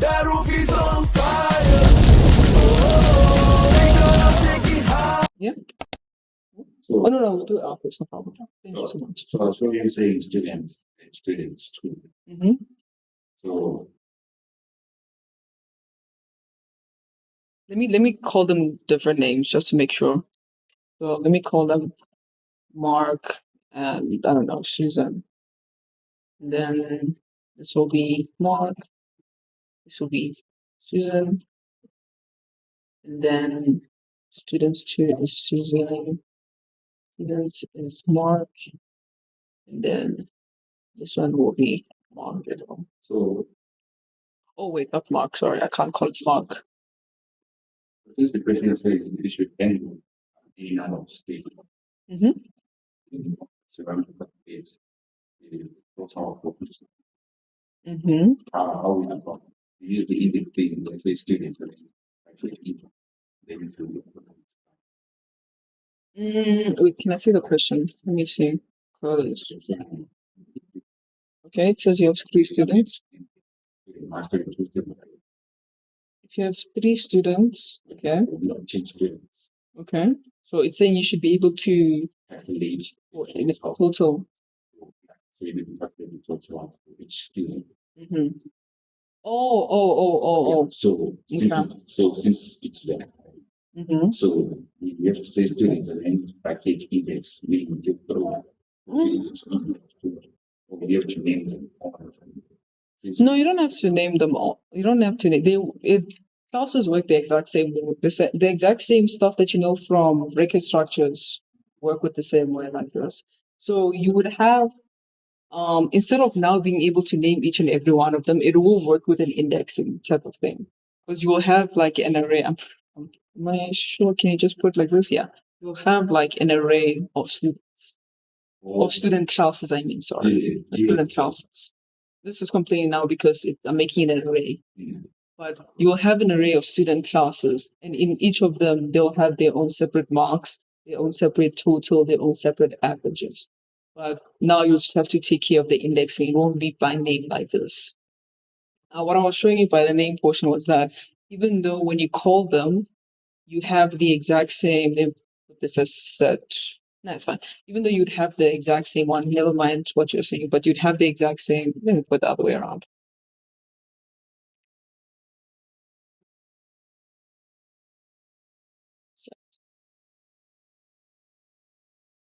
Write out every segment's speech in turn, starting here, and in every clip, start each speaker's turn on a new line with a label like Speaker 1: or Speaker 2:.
Speaker 1: That roof is on fire. Oh, we gonna take it high.
Speaker 2: Yeah.
Speaker 3: So,
Speaker 2: Oh no, we'll do it after. It's no problem. Thank you so much.
Speaker 3: so you're saying students too.
Speaker 2: Mm-hmm.
Speaker 3: So
Speaker 2: Let me call them different names just to make sure. So let me call them Mark and I don't know, Susan. And then this will be Mark. This will be Susan. And then students two is Susan. Students is Mark. And then this one will be Mark as well.
Speaker 3: so
Speaker 2: Oh wait, not Mark, sorry, I can't call it Mark.
Speaker 3: this is the question says you should end the number of students.
Speaker 2: Mm-hmm.
Speaker 3: So I'm it's the total population.
Speaker 2: Mm-hmm.
Speaker 3: How we have use the in between, let's say students actually they need to
Speaker 2: Wait, can I see the question? Let me see. Okay, it says you have 3 students.
Speaker 3: master
Speaker 2: If you have 3 students, okay,
Speaker 3: change students.
Speaker 2: okay. So it's saying you should be able to
Speaker 3: Actually,
Speaker 2: it is total.
Speaker 3: say the total of each student.
Speaker 2: Mm-hmm. Oh.
Speaker 3: So since it's there,
Speaker 2: Mm-hmm.
Speaker 3: so you have to say students and then package index, meaning you throw or you have to name them all the time.
Speaker 2: No, you don't have to name them all. You don't have to name. Classes work the exact same way. The exact same stuff that you know from record structures work with the same way like this. So you would have instead of now being able to name each and every one of them, it will work with an indexing type of thing. Because you will have like an array. Am I sure? Can you just put like this? Yeah. You'll have like an array of students. Of student classes, I mean, sorry. Student classes. This is completely now because I'm making an array. But you will have an array of student classes, and in each of them, they'll have their own separate marks, their own separate total, their own separate averages. But now you just have to take care of the indexing. It won't be by name like this. What I was showing you by the name portion was that even though when you call them, you have the exact same, this is set. No, it's fine. Even though you'd have the exact same one, never mind what you're saying, but you'd have the exact same, let me put the other way around.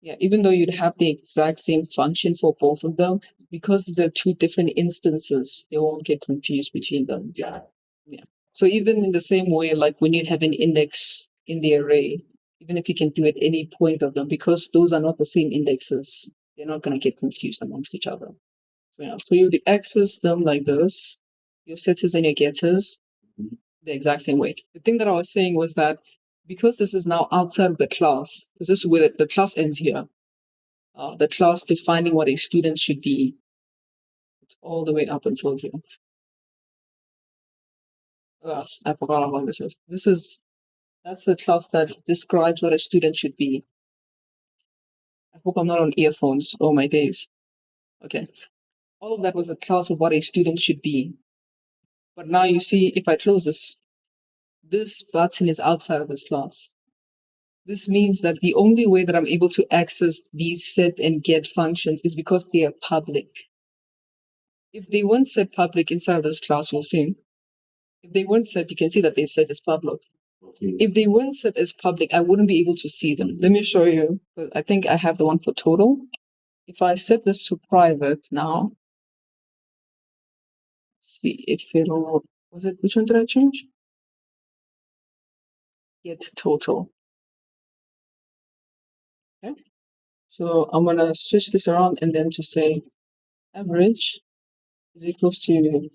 Speaker 2: Yeah, even though you'd have the exact same function for both of them, because these are 2 different instances, they won't get confused between them.
Speaker 3: Yeah.
Speaker 2: So even in the same way, like when you have an index in the array, even if you can do at any point of them, because those are not the same indexes, they're not going to get confused amongst each other. So, yeah, so you would access them like this, your setters and your getters, the exact same way. The thing that I was saying was that because this is now outside of the class, because this is where the class ends here, the class defining what a student should be, it's all the way up until here. I forgot how long this is. That's the class that describes what a student should be. I hope I'm not on earphones. Oh my days. Okay. All of that was a class of what a student should be. But now you see, if I close this button is outside of this class. This means that the only way that I'm able to access these set and get functions is because they are public. If they weren't set public inside this class, you'll see. If they weren't set, you can see that they set as public. If they weren't set as public, I wouldn't be able to see them. Let me show you. I think I have the one for total. If I set this to private now, see if it'll, which one did I change? Get total. Okay. So I'm gonna switch this around and then just say average is equals to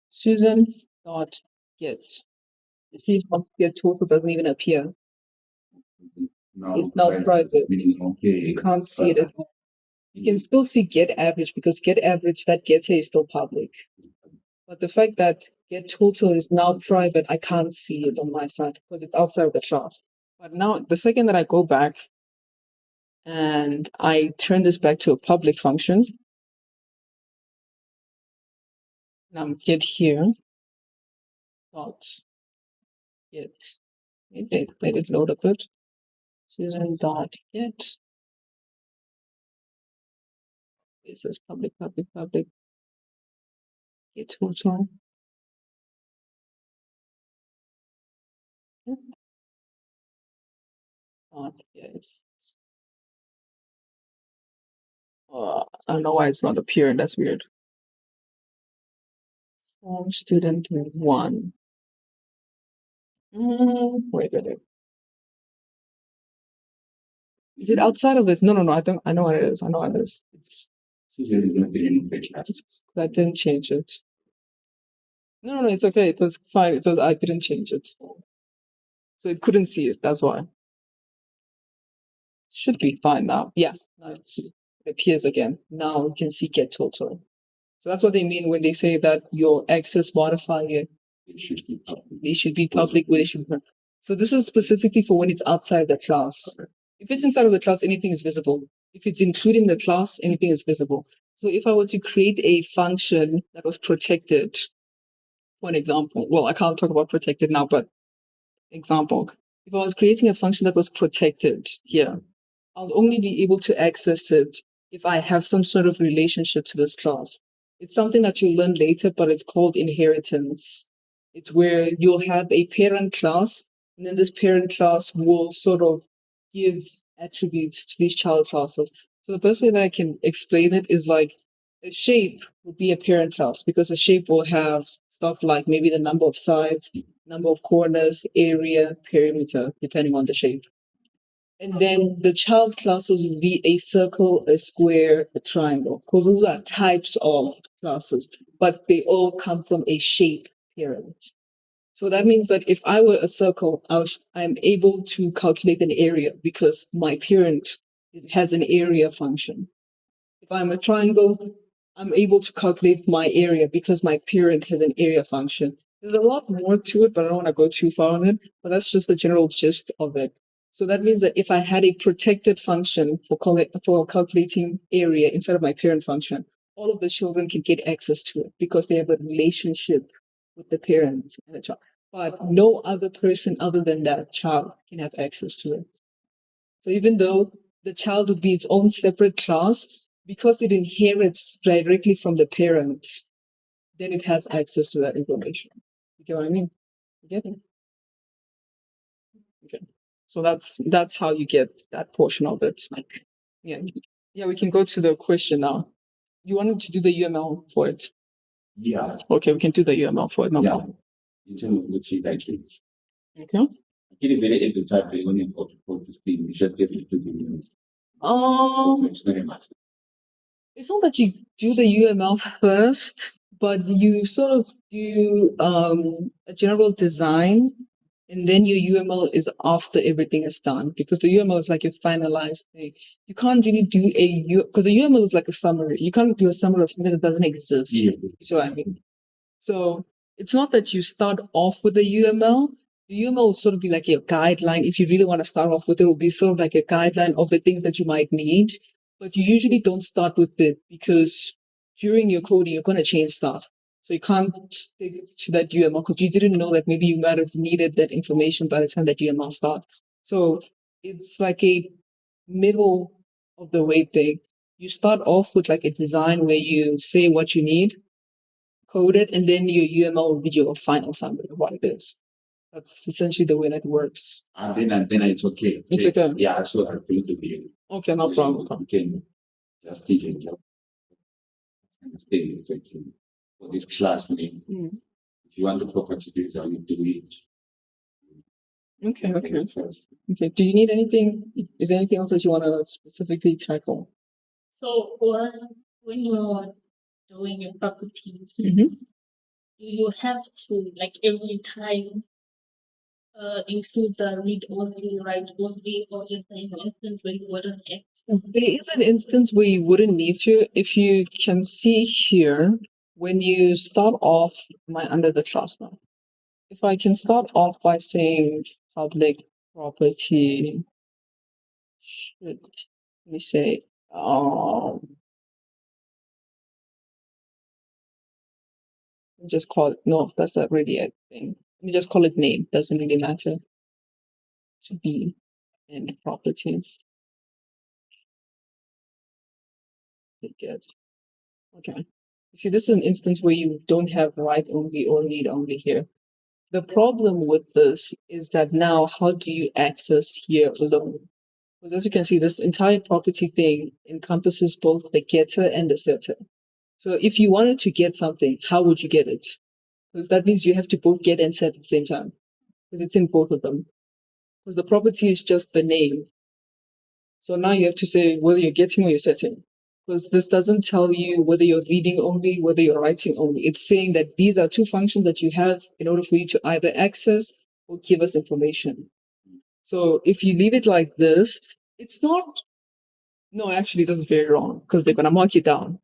Speaker 2: Susan dot get. You see, get total doesn't even appear. It's now private. You can't see it at all. You can still see get average because get average, that getter is still public. But the fact that get total is now private, I can't see it on my side because it's outside of the class. But now, the second that I go back and I turn this back to a public function, now get here, dot get. Let it load a bit. Student dot get. It says public get total. Dot get. I don't know why it's not appearing. That's weird. Form student one. Wait. Is it outside of this? No. I know what it is. It's.
Speaker 3: She said it's not in the classes.
Speaker 2: I didn't change it. No. It's okay. It was fine. I didn't change it, so it couldn't see it. That's why. Should be fine now. Yeah. Now it appears again. Now you can see get total. So that's what they mean when they say that your access modifier
Speaker 3: It should be public.
Speaker 2: they should be public. Where they should be. So this is specifically for when it's outside the class. If it's inside of the class, anything is visible. If it's including the class, anything is visible. So if I were to create a function that was protected, for an example, well, I can't talk about protected now, but example, if I was creating a function that was protected here, I'll only be able to access it if I have some sort of relationship to this class. It's something that you'll learn later, but it's called inheritance. It's where you'll have a parent class, and then this parent class will sort of give attributes to these child classes. So the best way that I can explain it is like a shape would be a parent class because a shape will have stuff like maybe the number of sides, number of corners, area, perimeter, depending on the shape. And then the child classes would be a circle, a square, a triangle, because those are types of classes, but they all come from a shape parent. So that means that if I were a circle, I'm able to calculate an area because my parent has an area function. If I'm a triangle, I'm able to calculate my area because my parent has an area function. There's a lot more to it, but I don't want to go too far on it. But that's just the general gist of it. So that means that if I had a protected function for calculating area instead of my parent function, all of the children can get access to it because they have a relationship with the parent and the child. But no other person other than that child can have access to it. So even though the child would be its own separate class, because it inherits directly from the parent, then it has access to that information. You get what I mean? You get it? Okay. So that's how you get that portion of it. Yeah. Yeah, we can go to the question now. You wanted to do the UML for it?
Speaker 3: Yeah.
Speaker 2: Okay, we can do the UML for it. No
Speaker 3: Yeah.
Speaker 2: problem.
Speaker 3: You tell me what you like.
Speaker 2: Okay.
Speaker 3: Get a very every time they only go to this thing, you should get it to the it's very much.
Speaker 2: It's not that you do the UML first, but you sort of do a general design, and then your UML is after everything is done because the UML is like your finalized thing. You can't really do because the UML is like a summary. You can't do a summary of something that doesn't exist.
Speaker 3: Yeah.
Speaker 2: So I mean, so it's not that you start off with the UML. The UML will sort of be like your guideline. If you really want to start off with it, it will be sort of like a guideline of the things that you might need. But you usually don't start with it because during your coding, you're going to change stuff. So you can't stick to that UML because you didn't know that maybe you might have needed that information by the time that UML starts. So it's like a middle of the way thing. You start off with like a design where you say what you need, code it, and then your UML will be your final summary of what it is. That's essentially the way that works.
Speaker 3: And then it's okay.
Speaker 2: It's okay.
Speaker 3: Yeah, so I feel to be
Speaker 2: Okay, no problem.
Speaker 3: okay. Just teaching you. Stay for this class name. If you want the property things, I will do it.
Speaker 2: Okay. Okay. Do you need anything? Is there anything else that you want to specifically tackle?
Speaker 4: So when you're doing your properties,
Speaker 2: Mm-hmm.
Speaker 4: do you have to like every time include the read only, write only, or is there an instance where you wouldn't have to?
Speaker 2: There is an instance where you wouldn't need to. If you can see here, when you start off under the class now, if I can start off by saying public property should, let me say, just call it, no, that's not really a thing. me just call it name, doesn't really matter. To be and property. Okay. You see, this is an instance where you don't have write only or read only here. The problem with this is that now, how do you access here alone? Because as you can see, this entire property thing encompasses both the getter and the setter. So if you wanted to get something, how would you get it? Because that means you have to both get and set at the same time, because it's in both of them. Because the property is just the name. So now you have to say whether you're getting or you're setting. Because this doesn't tell you whether you're reading only, whether you're writing only. It's saying that these are two functions that you have in order for you to either access or give us information. So if you leave it like this, it's not, no, actually, it doesn't very wrong because they're going to mark it down.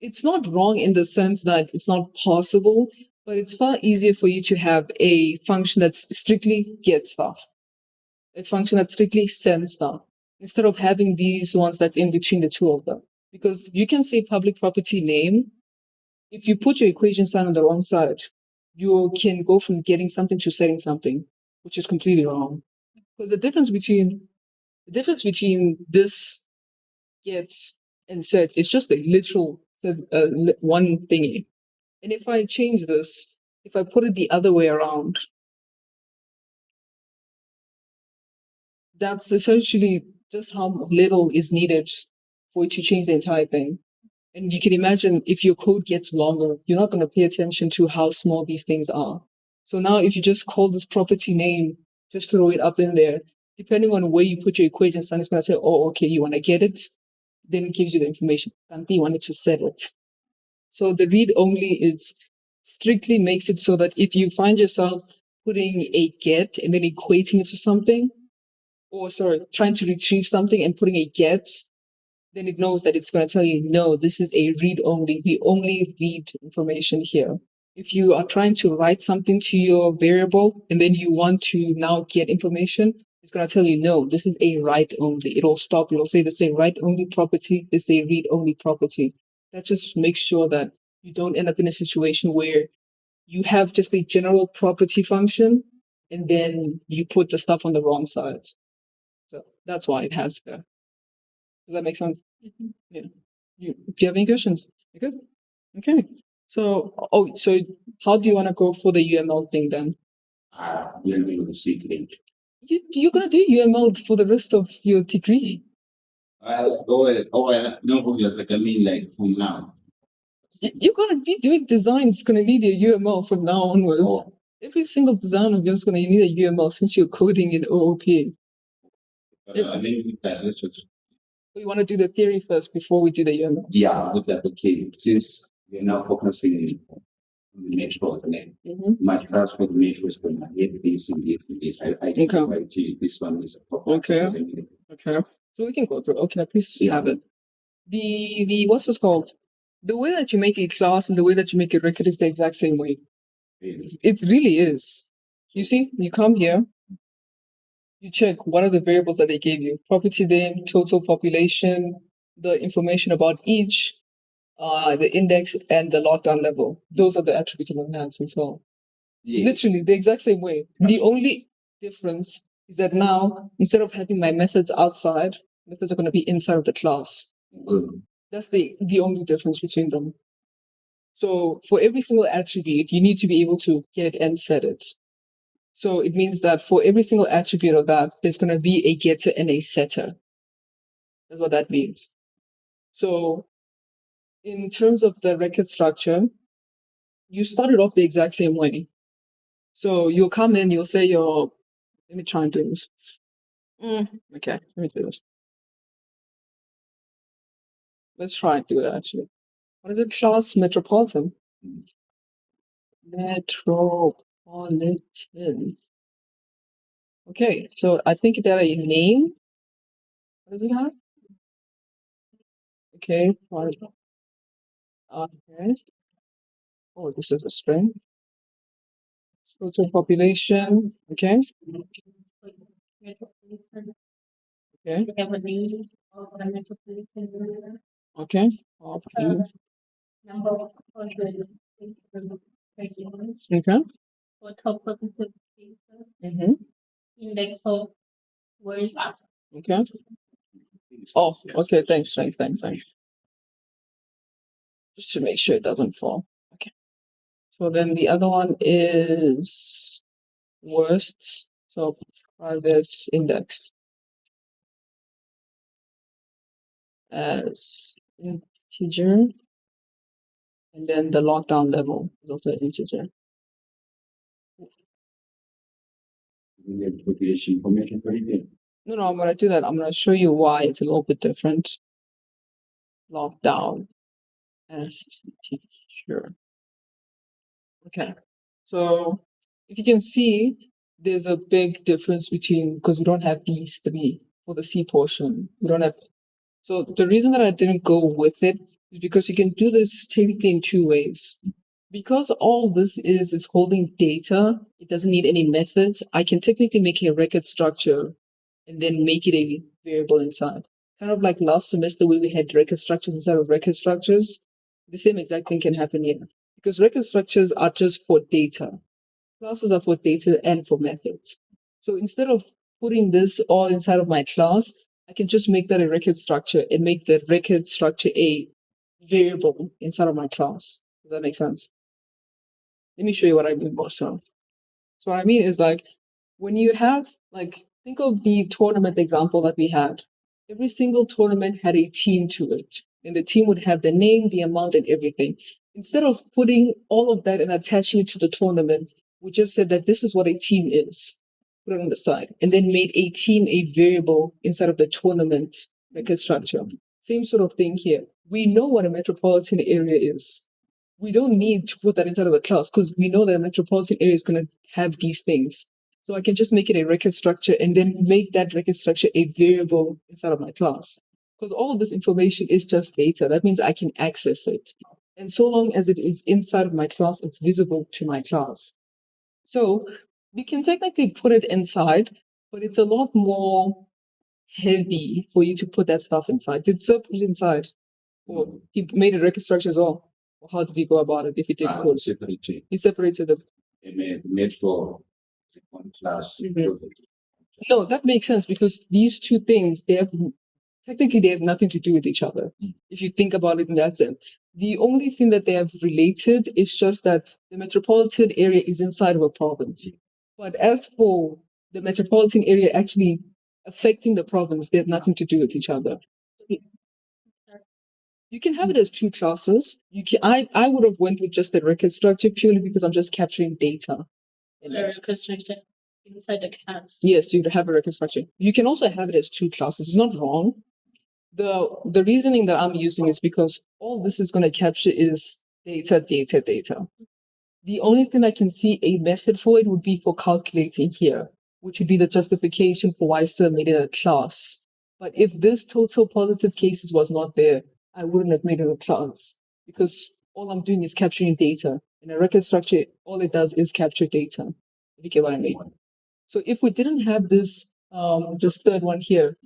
Speaker 2: It's not wrong in the sense that it's not possible, but it's far easier for you to have a function that's strictly get stuff, a function that strictly sends stuff, instead of having these ones that's in between the two of them. Because you can say public property name. If you put your equation sign on the wrong side, you can go from getting something to setting something, which is completely wrong. Because the difference between this get and set is just a literal one thingy. And if I change this, if I put it the other way around, that's essentially just how little is needed for you to change the entire thing. And you can imagine if your code gets longer, you're not going to pay attention to how small these things are. So now if you just call this property name, just throw it up in there, depending on where you put your equation sign, it's going to say, oh, okay, you want to get it? Then it gives you the information. And you wanted to set it. So the read only is strictly makes it so that if you find yourself putting a get and then equating it to something, or sorry, trying to retrieve something and putting a get, then it knows that it's going to tell you, no, this is a read only. We only read information here. If you are trying to write something to your variable and then you want to now get information, it's going to tell you, no, this is a write only. It'll stop. It'll say this is a write only property. This is a read only property. That just makes sure that you don't end up in a situation where you have just a general property function and then you put the stuff on the wrong side. So that's why it has that. Does that make sense?
Speaker 4: Mm-hmm.
Speaker 2: Yeah. Do you have any questions? You good? Okay. So, so how do you want to go for the UML thing then?
Speaker 3: We're going to see it.
Speaker 2: You're gonna do UML for the rest of your degree.
Speaker 3: No, just like I mean, like from now.
Speaker 2: You're gonna be doing design. It's gonna need your UML from now onwards.
Speaker 3: Oh,
Speaker 2: Every single design of yours is gonna need a UML since you're coding in OOP.
Speaker 3: I think that is just,
Speaker 2: We want to do the theory first before we do the UML.
Speaker 3: yeah, look at okay. Since we're now focusing on the next component, my class for the matrix was going to get this and this and this. I can write to you. This one is a problem.
Speaker 2: Okay. Okay. So we can go through. Okay, please have it. The what's this called? The way that you make a class and the way that you make a record is the exact same way. It really is. You see, you come here, you check what are the variables that they gave you: property name, total population, the information about each, the index, and the lockdown level. Those are the attributes of enhance as well. Yeah. Literally the exact same way. The only difference is that now, instead of having my methods outside, methods are going to be inside of the class. That's the only difference between them. So for every single attribute, you need to be able to get and set it. So it means that for every single attribute of that, there's going to be a getter and a setter. That's what that means. So in terms of the record structure, you started off the exact same way. So you'll come in, you'll say let me try and do this. Okay, let me do this. Let's try and do it actually. What is it? Class Metropolitan. Metropolitan. Okay, so I think that a name. What does it have? Okay, okay. Oh, this is a string. Total population. Okay. Okay.
Speaker 4: We have a name of the metropolitan area,
Speaker 2: Okay.
Speaker 4: number of residents.
Speaker 2: Okay.
Speaker 4: or top positive cases,
Speaker 2: Mm-hmm.
Speaker 4: index of where is that?
Speaker 2: Okay. Oh, okay. Thanks. Just to make sure it doesn't fall. Okay. So then the other one is worst. So private index as integer, and then the lockdown level is also integer.
Speaker 3: Information for you.
Speaker 2: No, I'm gonna do that. I'm gonna show you why it's a little bit different. Lockdown as teacher. Okay. So if you can see, there's a big difference between, because we don't have these three for the C portion. We don't have. So the reason that I didn't go with it is because you can do this technically in two ways. Because all this is holding data, it doesn't need any methods. I can technically make a record structure and then make it a variable inside. Kind of like last semester where we had record structures instead of record structures. The same exact thing can happen here. Because record structures are just for data. Classes are for data and for methods. So instead of putting this all inside of my class, I can just make that a record structure and make the record structure a variable inside of my class. Does that make sense? Let me show you what I mean more so. So what I mean is like when you have like think of the tournament example that we had. Every single tournament had a team to it. And the team would have the name, the amount, and everything. Instead of putting all of that and attaching it to the tournament, we just said that this is what a team is. Put it on the side. And then made a team a variable inside of the tournament record structure. Same sort of thing here. We know what a metropolitan area is. We don't need to put that inside of a class because we know that a metropolitan area is going to have these things. So I can just make it a record structure and then make that record structure a variable inside of my class. Because all of this information is just data. That means I can access it. And so long as it is inside of my class, it's visible to my class. So we can technically put it inside, but it's a lot more heavy for you to put that stuff inside. Did Sir put it inside? Or he made a record structure as well? Or how did he go about it if he did code? He separated them.
Speaker 3: Made for one class.
Speaker 2: No, that makes sense because these two things, technically they have nothing to do with each other. If you think about it in that sense. The only thing that they have related is just that the metropolitan area is inside of a province. But as for the metropolitan area actually affecting the province, they have nothing to do with each other. You can have it as two classes. I would have went with just the record structure purely because I'm just capturing data.
Speaker 4: Record structure inside the class.
Speaker 2: Yes, you'd have a record structure. You can also have it as two classes. It's not wrong. The reasoning that I'm using is because all this is going to capture is data. The only thing I can see a method for it would be for calculating here, which would be the justification for why Sir made it a class. But if this total positive cases was not there, I wouldn't have made it a class because all I'm doing is capturing data. In a record structure, all it does is capture data. If you get what I mean. So if we didn't have this third one here,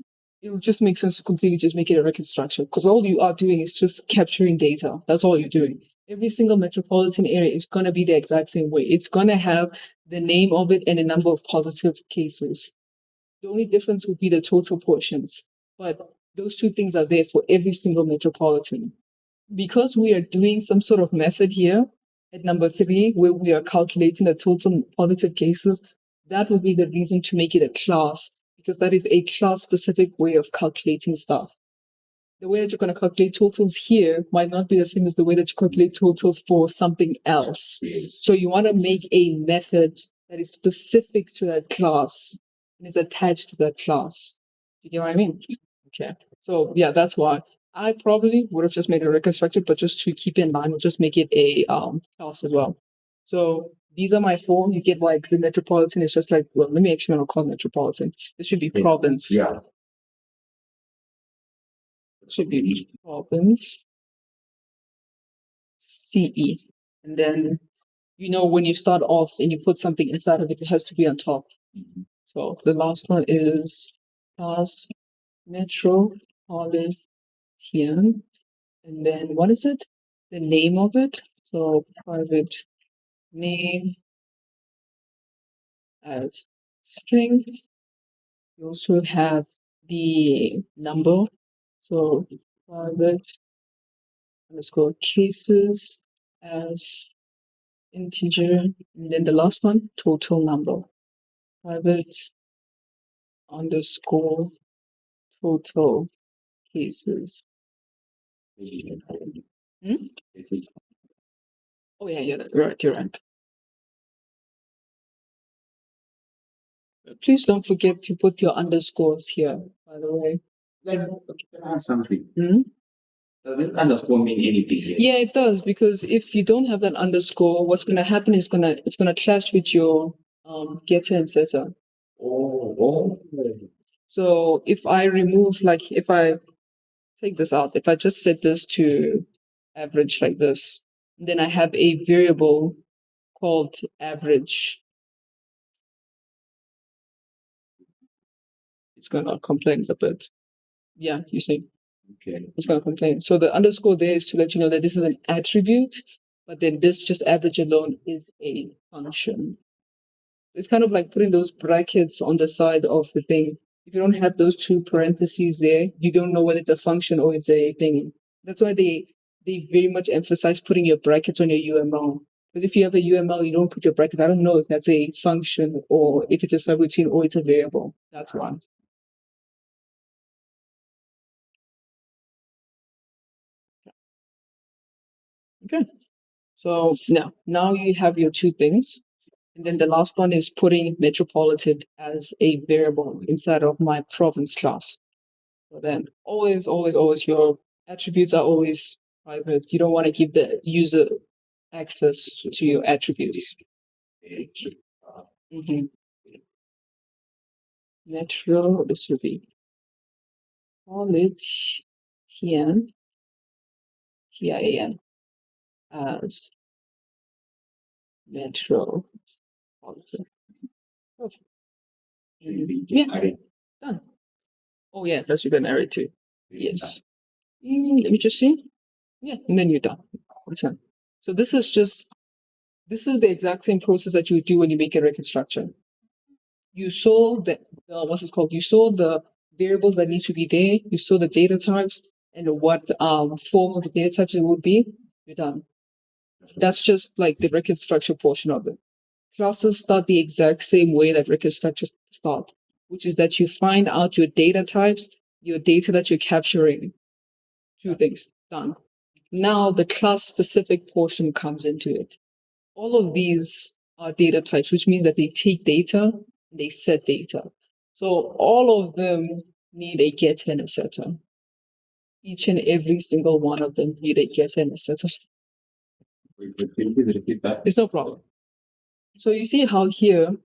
Speaker 2: it would just make sense to completely just make it a record structure because all you are doing is just capturing data. That's all you're doing. Every single metropolitan area is going to be the exact same way. It's going to have the name of it and a number of positive cases. The only difference would be the total portions. But those two things are there for every single metropolitan. Because we are doing some sort of method here at number 3, where we are calculating the total positive cases, that would be the reason to make it a class, because that is a class specific way of calculating stuff. The way that you're going to calculate totals here might not be the same as the way that you calculate totals for something else. So you want to make a method that is specific to that class and is attached to that class. You get what I mean? Okay. So yeah, that's why I probably would have just made a record structure, but just to keep in mind, we'll just make it a class as well. So these are my 4. You get why the metropolitan is just like, well, let me actually not call it metropolitan. This should be province.
Speaker 3: Yeah.
Speaker 2: It should be province CE. And then, when you start off and you put something inside of it, it has to be on top. So the last one is class metropolitan. And then what is it? The name of it. So private name as string. You also have the number. So private underscore cases as integer. And then the last one, total number. Private underscore total cases. Hmm? Oh yeah, you're right. Please don't forget to put your underscores here, by the way.
Speaker 3: Something.
Speaker 2: Hmm?
Speaker 3: Does this underscore mean anything here?
Speaker 2: Yeah, it does, because if you don't have that underscore, what's gonna happen is it's gonna clash with your getter and setter.
Speaker 3: Oh.
Speaker 2: So if I remove, like, if I take this out, if I just set this to average like this, then I have a variable called average. It's gonna complain a bit. Yeah, you see.
Speaker 3: Okay.
Speaker 2: It's gonna complain. So the underscore there is to let you know that this is an attribute, but then this just average alone is a function. It's kind of like putting those brackets on the side of the thing. If you don't have those two parentheses there, you don't know whether it's a function or it's a thing. That's why they very much emphasize putting your brackets on your UML. But if you have a UML, you don't put your brackets. I don't know if that's a function or if it's a subroutine or it's a variable. That's why. Okay. So now you have your two things. And then the last one is putting metropolitan as a variable inside of my province class. So then always, your attributes are always private. You don't want to give the user access to your attributes. Mm-hmm. Metro, this would be college TN, TIAN as metro. Okay. Yeah, done. Oh yeah, that's you can array too. Yes. Let me just see. Yeah, and then you're done. Return. So this is the exact same process that you would do when you make a record structure. You saw what's it called? You saw the variables that need to be there. You saw the data types and what form of the data types it would be. You're done. That's just like the record structure portion of it. Classes start the exact same way that record structures start, which is that you find out your data types, your data that you're capturing. Two things. Done. Now the class specific portion comes into it. All of these are data types, which means that they take data and they set data. So all of them need a getter and a setter. Each and every single one of them need a getter and a setter. It's no problem. So you see how here,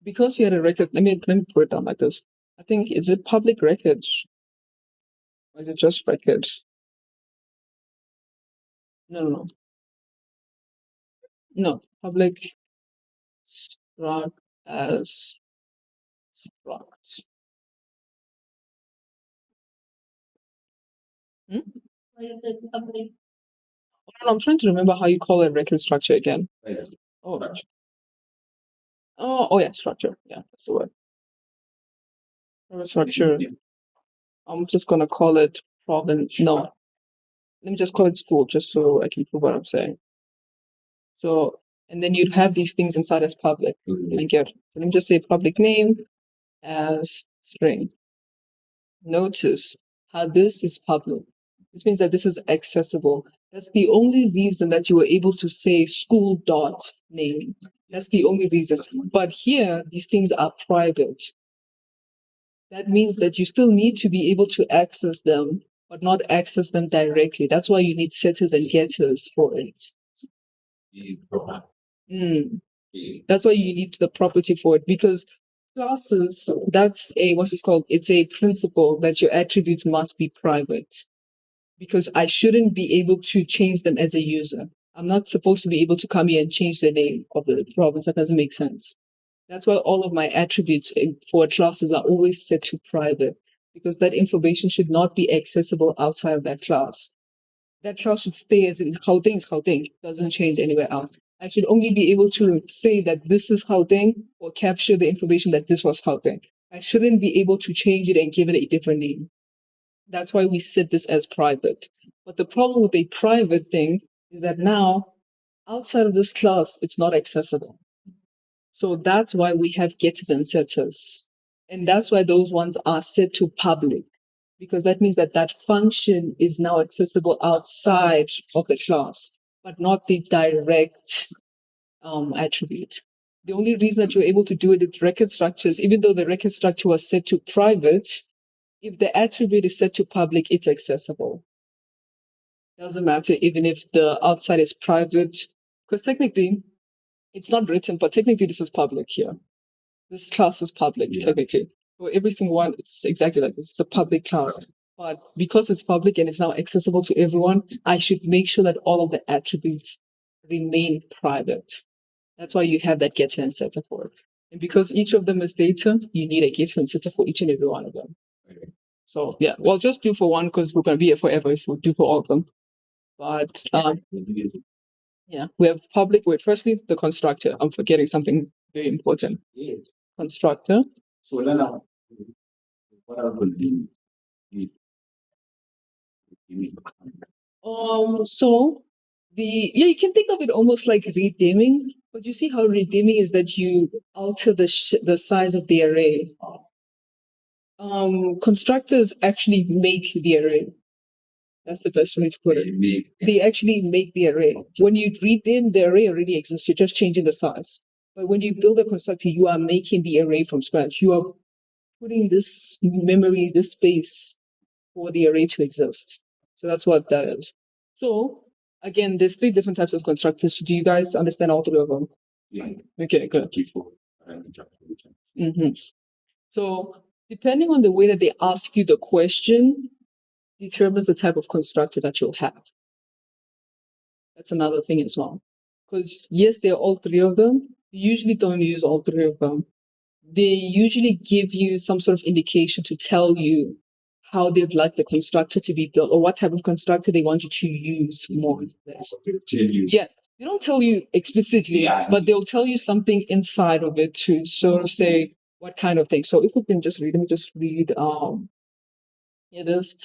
Speaker 2: because you had a record, let me put it down like this. I think, is it public record? Or is it just record? No. No, public struct as struct. Hmm?
Speaker 4: Why is it public?
Speaker 2: I'm trying to remember how you call a record structure again. Oh, oh yeah, structure. Yeah, that's the word. Record structure. I'm just gonna call it province. No, let me just call it school, just so I can prove what I'm saying. So, and then you'd have these things inside as public. Let me just say public name as string. Notice how this is public. This means that this is accessible. That's the only reason that you were able to say school dot name. That's the only reason. But here, these things are private. That means that you still need to be able to access them, but not access them directly. That's why you need setters and getters for it. That's why you need the property for it, because classes, that's what's it called? It's a principle that your attributes must be private, because I shouldn't be able to change them as a user. I'm not supposed to be able to come here and change the name of the province. That doesn't make sense. That's why all of my attributes for classes are always set to private, because that information should not be accessible outside of that class. That class should stay as in Gauteng is Gauteng, doesn't change anywhere else. I should only be able to say that this is Gauteng or capture the information that this was Gauteng. I shouldn't be able to change it and give it a different name. That's why we set this as private. But the problem with a private thing is that now, outside of this class, it's not accessible. So that's why we have getters and setters. And that's why those ones are set to public, because that means that that function is now accessible outside of the class, but not the direct attribute. The only reason that you're able to do it with record structures, even though the record structure was set to private, if the attribute is set to public, it's accessible. Doesn't matter even if the outside is private, because technically it's not written, but technically this is public here. This class is public, technically. For every single one, it's exactly like this. It's a public class. But because it's public and it's now accessible to everyone, I should make sure that all of the attributes remain private. That's why you have that getter and setter for it. And because each of them is data, you need a getter and setter for each and every one of them. Okay. So yeah, well, just do for one because we're going to be here forever if we do for all of them. But yeah, we have public. Wait, firstly, the constructor. I'm forgetting something very important. Yes. Constructor.
Speaker 3: So now, what are the
Speaker 2: So you can think of it almost like redeeming, but you see how redeeming is that you alter the size of the array. Constructors actually make the array. That's the best way to put it. They actually make the array. When you redeem, the array already exists. You're just changing the size. But when you build a constructor, you are making the array from scratch. You are putting this memory, this space for the array to exist. So that's what that is. So again, there's 3 different types of constructors. Do you guys understand all 3 of them?
Speaker 3: Yeah.
Speaker 2: Okay, good. So depending on the way that they ask you the question, determines the type of constructor that you'll have. That's another thing as well. Because yes, they're all 3 of them. You usually don't use all 3 of them. They usually give you some sort of indication to tell you how they'd like the constructor to be built or what type of constructor they want you to use more.
Speaker 3: Tell you.
Speaker 2: Yeah, they don't tell you explicitly, but they'll tell you something inside of it to sort of say what kind of thing. So if we can just read, let me just read. This.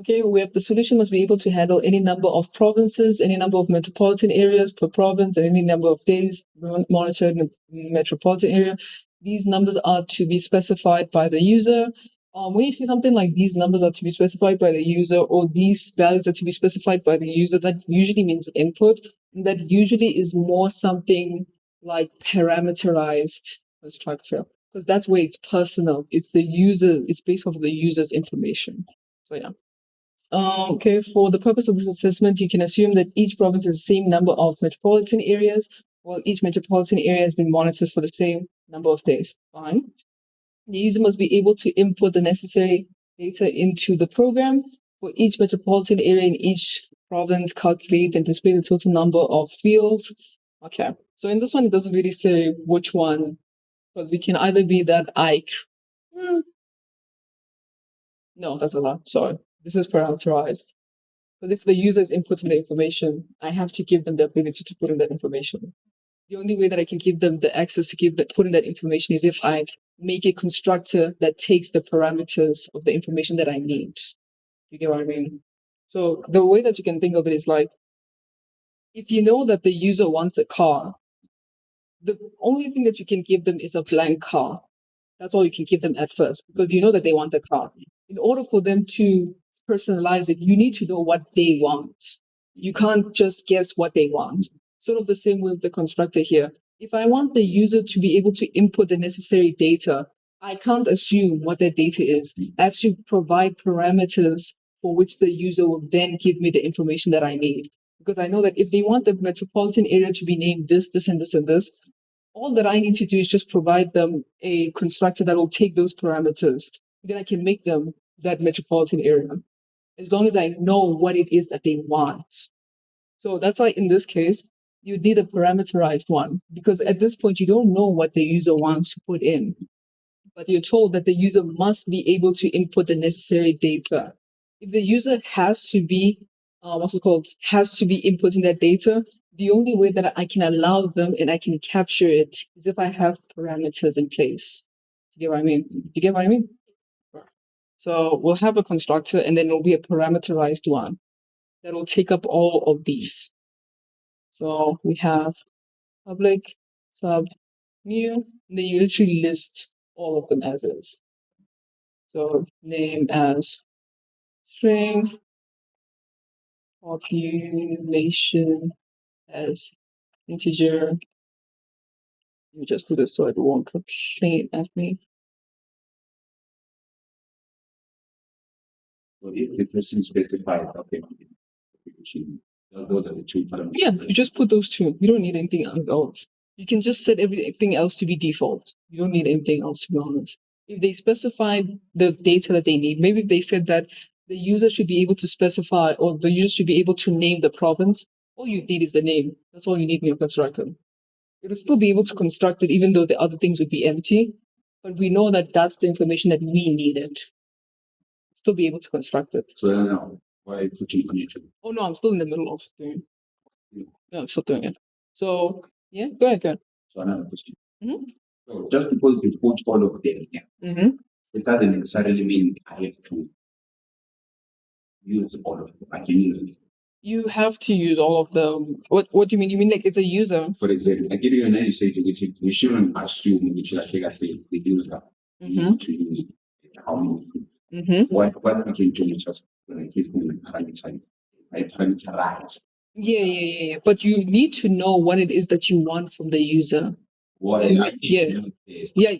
Speaker 2: Okay, we have the solution must be able to handle any number of provinces, any number of metropolitan areas per province, and any number of days monitored in the metropolitan area. These numbers are to be specified by the user. When you see something like these numbers are to be specified by the user or these values are to be specified by the user, that usually means input. And that usually is more something like parameterized constructor, because that's where it's personal. It's the user, it's based off of the user's information. So yeah. Okay, for the purpose of this assessment, you can assume that each province has the same number of metropolitan areas, while each metropolitan area has been monitored for the same number of days. Fine. The user must be able to input the necessary data into the program. For each metropolitan area in each province, calculate and display the total number of fields. Okay, so in this one, it doesn't really say which one, because it can either be that no, that's a lot. Sorry. This is parameterized. Because if the user is inputting the information, I have to give them the ability to put in that information. The only way that I can give them the access to put in that information is if I make a constructor that takes the parameters of the information that I need. You get what I mean? So the way that you can think of it is like, if you know that the user wants a car, the only thing that you can give them is a blank car. That's all you can give them at first, because you know that they want the car. In order for them to personalize it, you need to know what they want. You can't just guess what they want. Sort of the same with the constructor here. If I want the user to be able to input the necessary data, I can't assume what that data is. I have to provide parameters for which the user will then give me the information that I need. Because I know that if they want the metropolitan area to be named this, this, and this, and this, all that I need to do is just provide them a constructor that will take those parameters. Then I can make them that metropolitan area, as long as I know what it is that they want. So that's why in this case, you need a parameterized one, because at this point, you don't know what the user wants to put in. But you're told that the user must be able to input the necessary data. If the user has to be, has to be inputting that data, The only way that I can allow them and I can capture it is if I have parameters in place. You get what I mean? You get what I mean? So we'll have a constructor and then it'll be a parameterized one that will take up all of these. So we have public, sub, new, and then you literally list all of them as is. So name as string, population as integer. Let me just do this so it won't complain at me.
Speaker 3: So if the question specifies, okay, those are the two parameters.
Speaker 2: Yeah, you just put those two. You don't need anything else. You can just set everything else to be default. You don't need anything else, to be honest. If they specify the data that they need, maybe they said that the user should be able to specify or the user should be able to name the province. All you need is the name. That's all you need in your constructor. It'll still be able to construct it even though the other things would be empty. But we know that that's the information that we needed. Still be able to construct it.
Speaker 3: So now, why put you on YouTube?
Speaker 2: Oh no, I'm still in the middle of doing. Yeah, I'm still doing it. So yeah, go ahead.
Speaker 3: So another question.
Speaker 2: Mhm.
Speaker 3: So just because you put all of them here, it doesn't necessarily mean I have to use all of them. I can use it.
Speaker 2: You have to use all of them. What do you mean? You mean like it's a user?
Speaker 3: For example, I give you an answer to which we shouldn't assume which is like I say the user to use how many. What we can do is just give them a parameterize.
Speaker 2: Yeah. But you need to know what it is that you want from the user.
Speaker 3: What
Speaker 2: Yeah.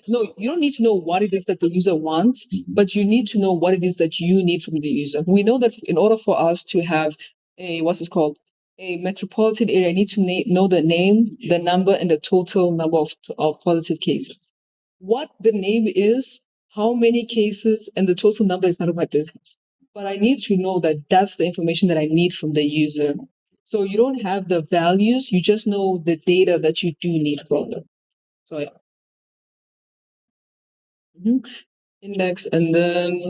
Speaker 2: No, you don't need to know what it is that the user wants, but you need to know what it is that you need from the user. We know that in order for us to have a metropolitan area, I need to know the name, the number, and the total number of positive cases. What the name is, how many cases, and the total number is none of my business. But I need to know that that's the information that I need from the user. So you don't have the values, you just know the data that you do need from them. So yeah. Index and then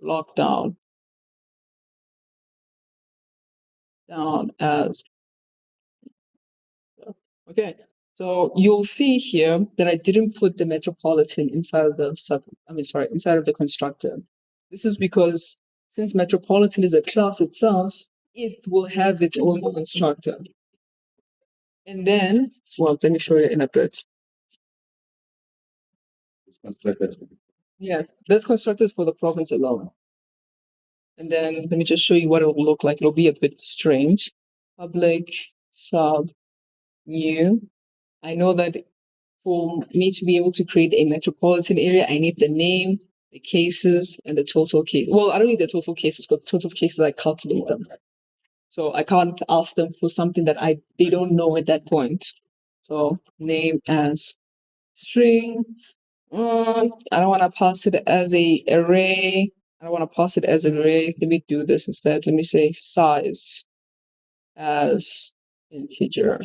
Speaker 2: lockdown down as okay. So you'll see here that I didn't put the metropolitan inside of the inside of the constructor. This is because since metropolitan is a class itself, it will have its own constructor. And then, well, let me show you in a bit. Yeah, this constructor is for the province alone. And then let me just show you what it will look like. It'll be a bit strange. Public, sub, new. I know that for me to be able to create a metropolitan area, I need the name, the cases, and the total case. Well, I don't need the total cases because the total cases I calculate them. So I can't ask them for something that they don't know at that point. So name as string. I don't want to pass it as a array. I don't want to pass it as an array. Let me do this instead. Let me say size as integer.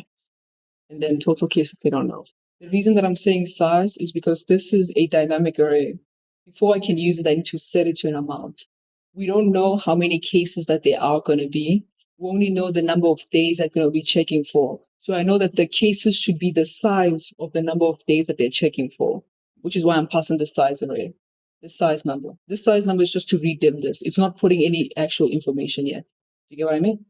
Speaker 2: And then total cases they don't know. The reason that I'm saying size is because this is a dynamic array. Before I can use it, I need to set it to an amount. We don't know how many cases that there are going to be. We only know the number of days I'm going to be checking for. So I know that the cases should be the size of the number of days that they're checking for, which is why I'm passing the size array, the size number. This size number is just to redeem this. It's not putting any actual information yet. You get what I mean?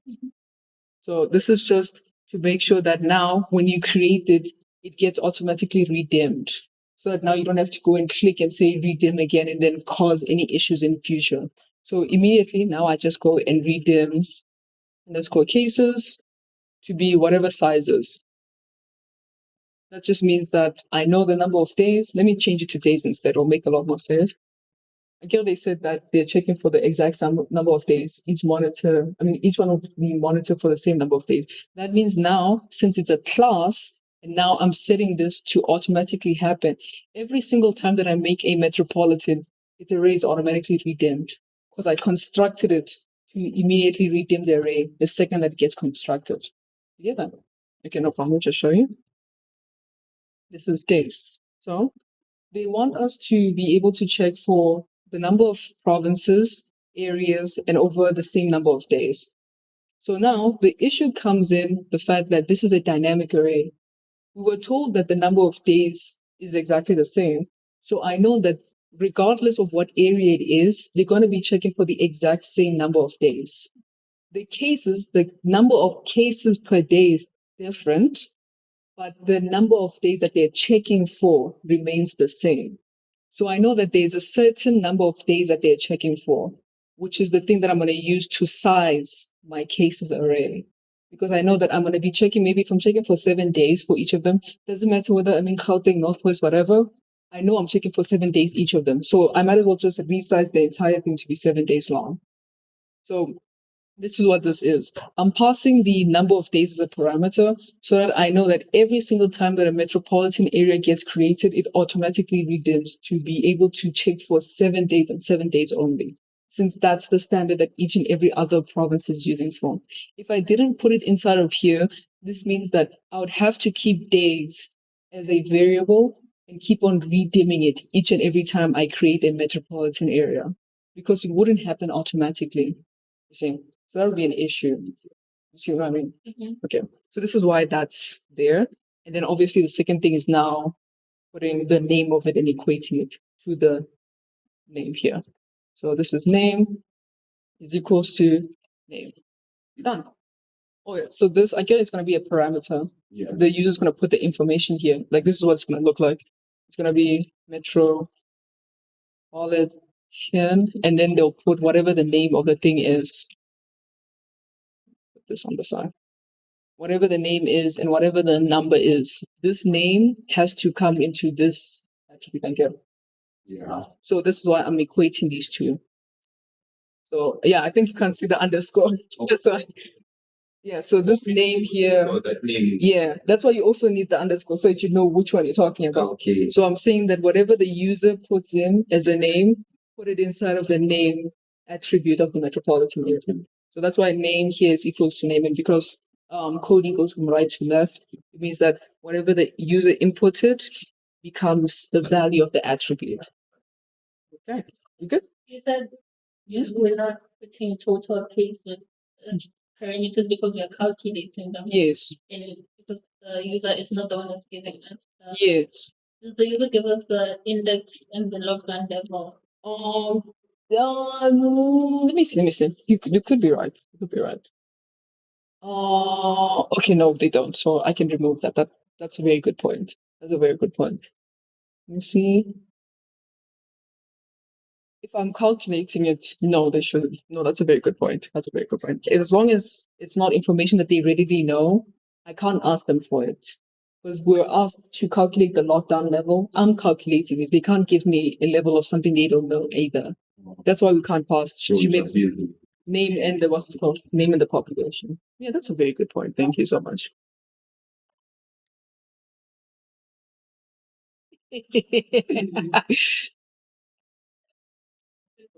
Speaker 2: So this is just to make sure that now when you create it, it gets automatically redeemed. So that now you don't have to go and click and say redeem again and then cause any issues in future. So immediately now I just go and redeem underscore cases to be whatever sizes. That just means that I know the number of days. Let me change it to days instead. It'll make a lot more sense. Again, they said that they're checking for the exact number of days. Each one will be monitored for the same number of days. That means now, since it's a class, and now I'm setting this to automatically happen. Every single time that I make a metropolitan, its array is automatically redeemed because I constructed it to immediately redeem the array the second that it gets constructed. You get that? Okay, no problem. I'll just show you. This is days. So they want us to be able to check for the number of provinces, areas, and over the same number of days. So now the issue comes in the fact that this is a dynamic array. We were told that the number of days is exactly the same. So I know that regardless of what area it is, they're going to be checking for the exact same number of days. The number of cases per day is different, but the number of days that they're checking for remains the same. So I know that there's a certain number of days that they're checking for, which is the thing that I'm going to use to size my cases array. Because I know that I'm going to be checking, maybe if I'm checking for 7 days for each of them, doesn't matter whether I'm in Gauteng, Northwest, whatever, I know I'm checking for 7 days each of them. So I might as well just resize the entire thing to be 7 days long. So this is what this is. I'm passing the number of days as a parameter so that I know that every single time that a metropolitan area gets created, it automatically redeems to be able to check for 7 days and 7 days only, since that's the standard that each and every other province is using for. If I didn't put it inside of here, this means that I would have to keep days as a variable and keep on redeeming it each and every time I create a metropolitan area, because it wouldn't happen automatically. You see? So that would be an issue. You see what I mean? Okay. So this is why that's there. And then obviously the second thing is now putting the name of it and equating it to the name here. So this is name is equals to name. Done. Oh yeah. So this again is going to be a parameter.
Speaker 3: Yeah.
Speaker 2: The user is going to put the information here. Like this is what it's going to look like. It's going to be metropolitan, and then they'll put whatever the name of the thing is. Put this on the side. Whatever the name is and whatever the number is, this name has to come into this attribute here.
Speaker 3: Yeah.
Speaker 2: So this is why I'm equating these two. So yeah, I think you can see the underscore. So, yeah, so this name here,
Speaker 3: So that name.
Speaker 2: yeah, that's why you also need the underscore so that you know which one you're talking about.
Speaker 3: Okay.
Speaker 2: So I'm saying that whatever the user puts in as a name, put it inside of the name attribute of the metropolitan area. So that's why name here is equals to name, and because coding goes from right to left, it means that whatever the user inputted becomes the value of the attribute. Okay, you good?
Speaker 4: You said we're not putting total cases parameters because we are calculating them.
Speaker 2: Yes.
Speaker 4: And because the user is not the one that's giving us.
Speaker 2: Yes.
Speaker 4: Does the user give us the index and the logline level?
Speaker 2: Let me see. Let me see. You could be right. You could be right. Okay, no, they don't. So I can remove that. That's a very good point. That's a very good point. Let me see. If I'm calculating it, no, they shouldn't. No, that's a very good point. That's a very good point. As long as it's not information that they readily know, I can't ask them for it. Because we're asked to calculate the lockdown level. I'm calculating it. They can't give me a level of something they don't know either. That's why we can't pass.
Speaker 3: So
Speaker 2: You make
Speaker 3: just use the-
Speaker 2: name and the what's it called? Name and the population. Yeah, that's a very good point. Thank you so much.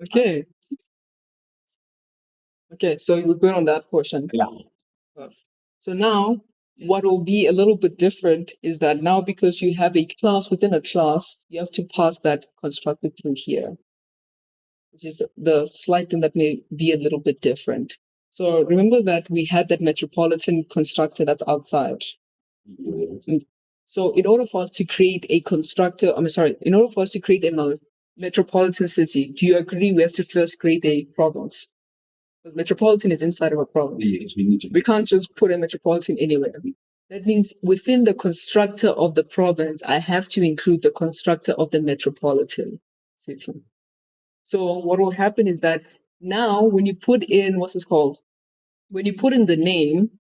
Speaker 2: Okay. Okay, so we're good on that portion.
Speaker 3: Yeah.
Speaker 2: So now what will be a little bit different is that now because you have a class within a class, you have to pass that constructor through here, which is the slight thing that may be a little bit different. So remember that we had that metropolitan constructor that's outside. So in order for us to create a constructor, in order for us to create a metropolitan city, do you agree we have to first create a province? Because metropolitan is inside of a province.
Speaker 3: Yes, we need to.
Speaker 2: We can't just put a metropolitan anywhere. That means within the constructor of the province, I have to include the constructor of the metropolitan city. So what will happen is that now when you put in when you put in the name,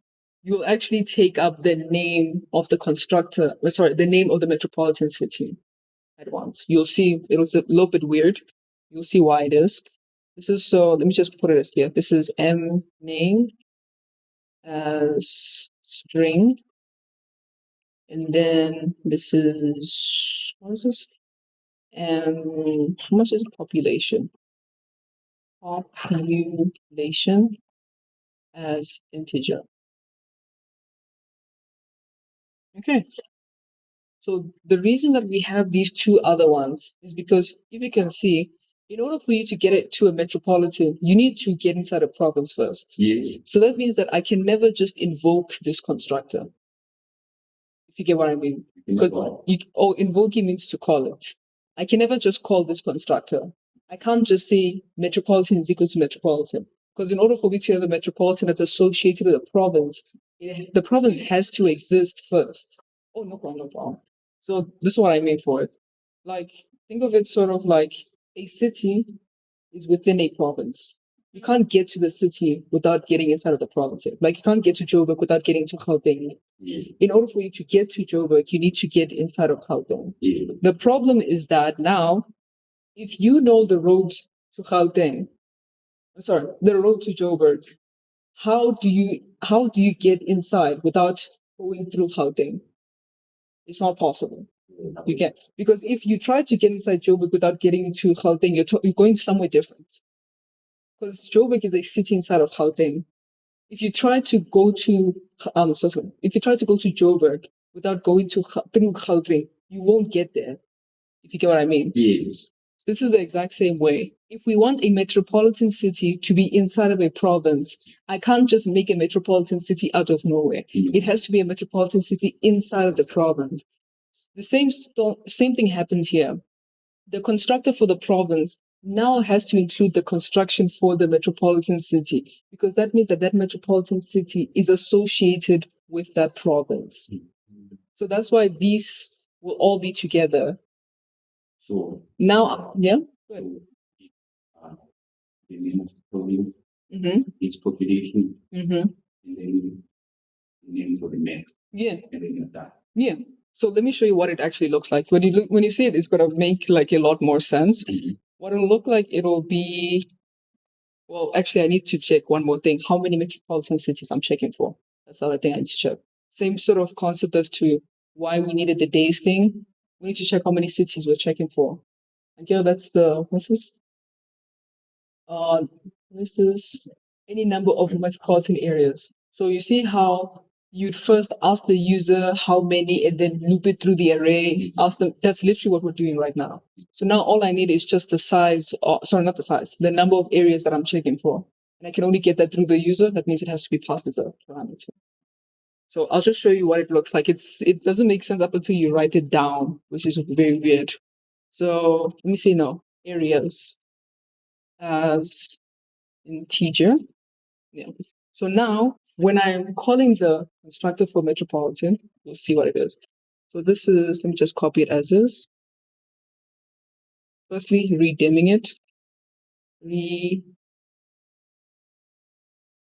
Speaker 2: you'll actually take up the name of the constructor, the name of the metropolitan city at once. You'll see it was a little bit weird. You'll see why it is. This is so, let me just put it as here. This is M name as string. And then this is, what is this? How much is population? Population as integer. Okay. So the reason that we have these two other ones is because if you can see, In order for you to get it to a metropolitan, you need to get inside a province first.
Speaker 3: Yeah.
Speaker 2: So that means that I can never just invoke this constructor. If you get what I mean. Because invoking means to call it. I can never just call this constructor. I can't just say metropolitan is equal to metropolitan. Because in order for me to have a metropolitan that's associated with a province, the province has to exist first. Oh, no problem, no problem. So this is what I mean for it. Like, think of it sort of like a city is within a province. You can't get to the city without getting inside of the province. Like, you can't get to Joburg without getting to Gauteng.
Speaker 3: Yeah.
Speaker 2: In order for you to get to Joburg, you need to get inside of Gauteng.
Speaker 3: Yeah.
Speaker 2: The problem is that now, if you know the road to Gauteng, the road to Joburg, how do you get inside without going through Gauteng? It's not possible. You can't, because if you try to get inside Joburg without getting to Gauteng, you're going somewhere different. Because Joburg is a city inside of Gauteng. If you try to go to if you try to go to Joburg without going through Gauteng, you won't get there. If you get what I mean.
Speaker 3: Yes.
Speaker 2: This is the exact same way. If we want a metropolitan city to be inside of a province, I can't just make a metropolitan city out of nowhere. It has to be a metropolitan city inside of the province. The same thing happens here. The constructor for the province now has to include the construction for the metropolitan city, because that means that metropolitan city is associated with that province. So that's why these will all be together.
Speaker 3: So
Speaker 2: now, yeah.
Speaker 3: The name of the province,
Speaker 2: Mm-hmm.
Speaker 3: its population,
Speaker 2: Mm-hmm.
Speaker 3: and then the name for the next.
Speaker 2: Yeah.
Speaker 3: And then that.
Speaker 2: Yeah. So let me show you what it actually looks like. When you see it, it's gonna make like a lot more sense.
Speaker 3: Mm-hmm.
Speaker 2: What it'll look like, it'll be, well, actually I need to check one more thing. How many metropolitan cities I'm checking for? That's the other thing I need to check. Same sort of concept as to why we needed the days thing. We need to check how many cities we're checking for. And yeah, that's what's this? This is any number of metropolitan areas. So you see how you'd first ask the user how many and then loop it through the array, ask them. That's literally what we're doing right now. So now all I need is just the size, not the size, the number of areas that I'm checking for. And I can only get that through the user. That means it has to be passed as a parameter. So I'll just show you what it looks like. It doesn't make sense up until you write it down, which is very weird. So let me see now. Areas as integer. Yeah. So now when I'm calling the constructor for metropolitan, you'll see what it is. So this is, let me just copy it as is. Firstly, redimming it.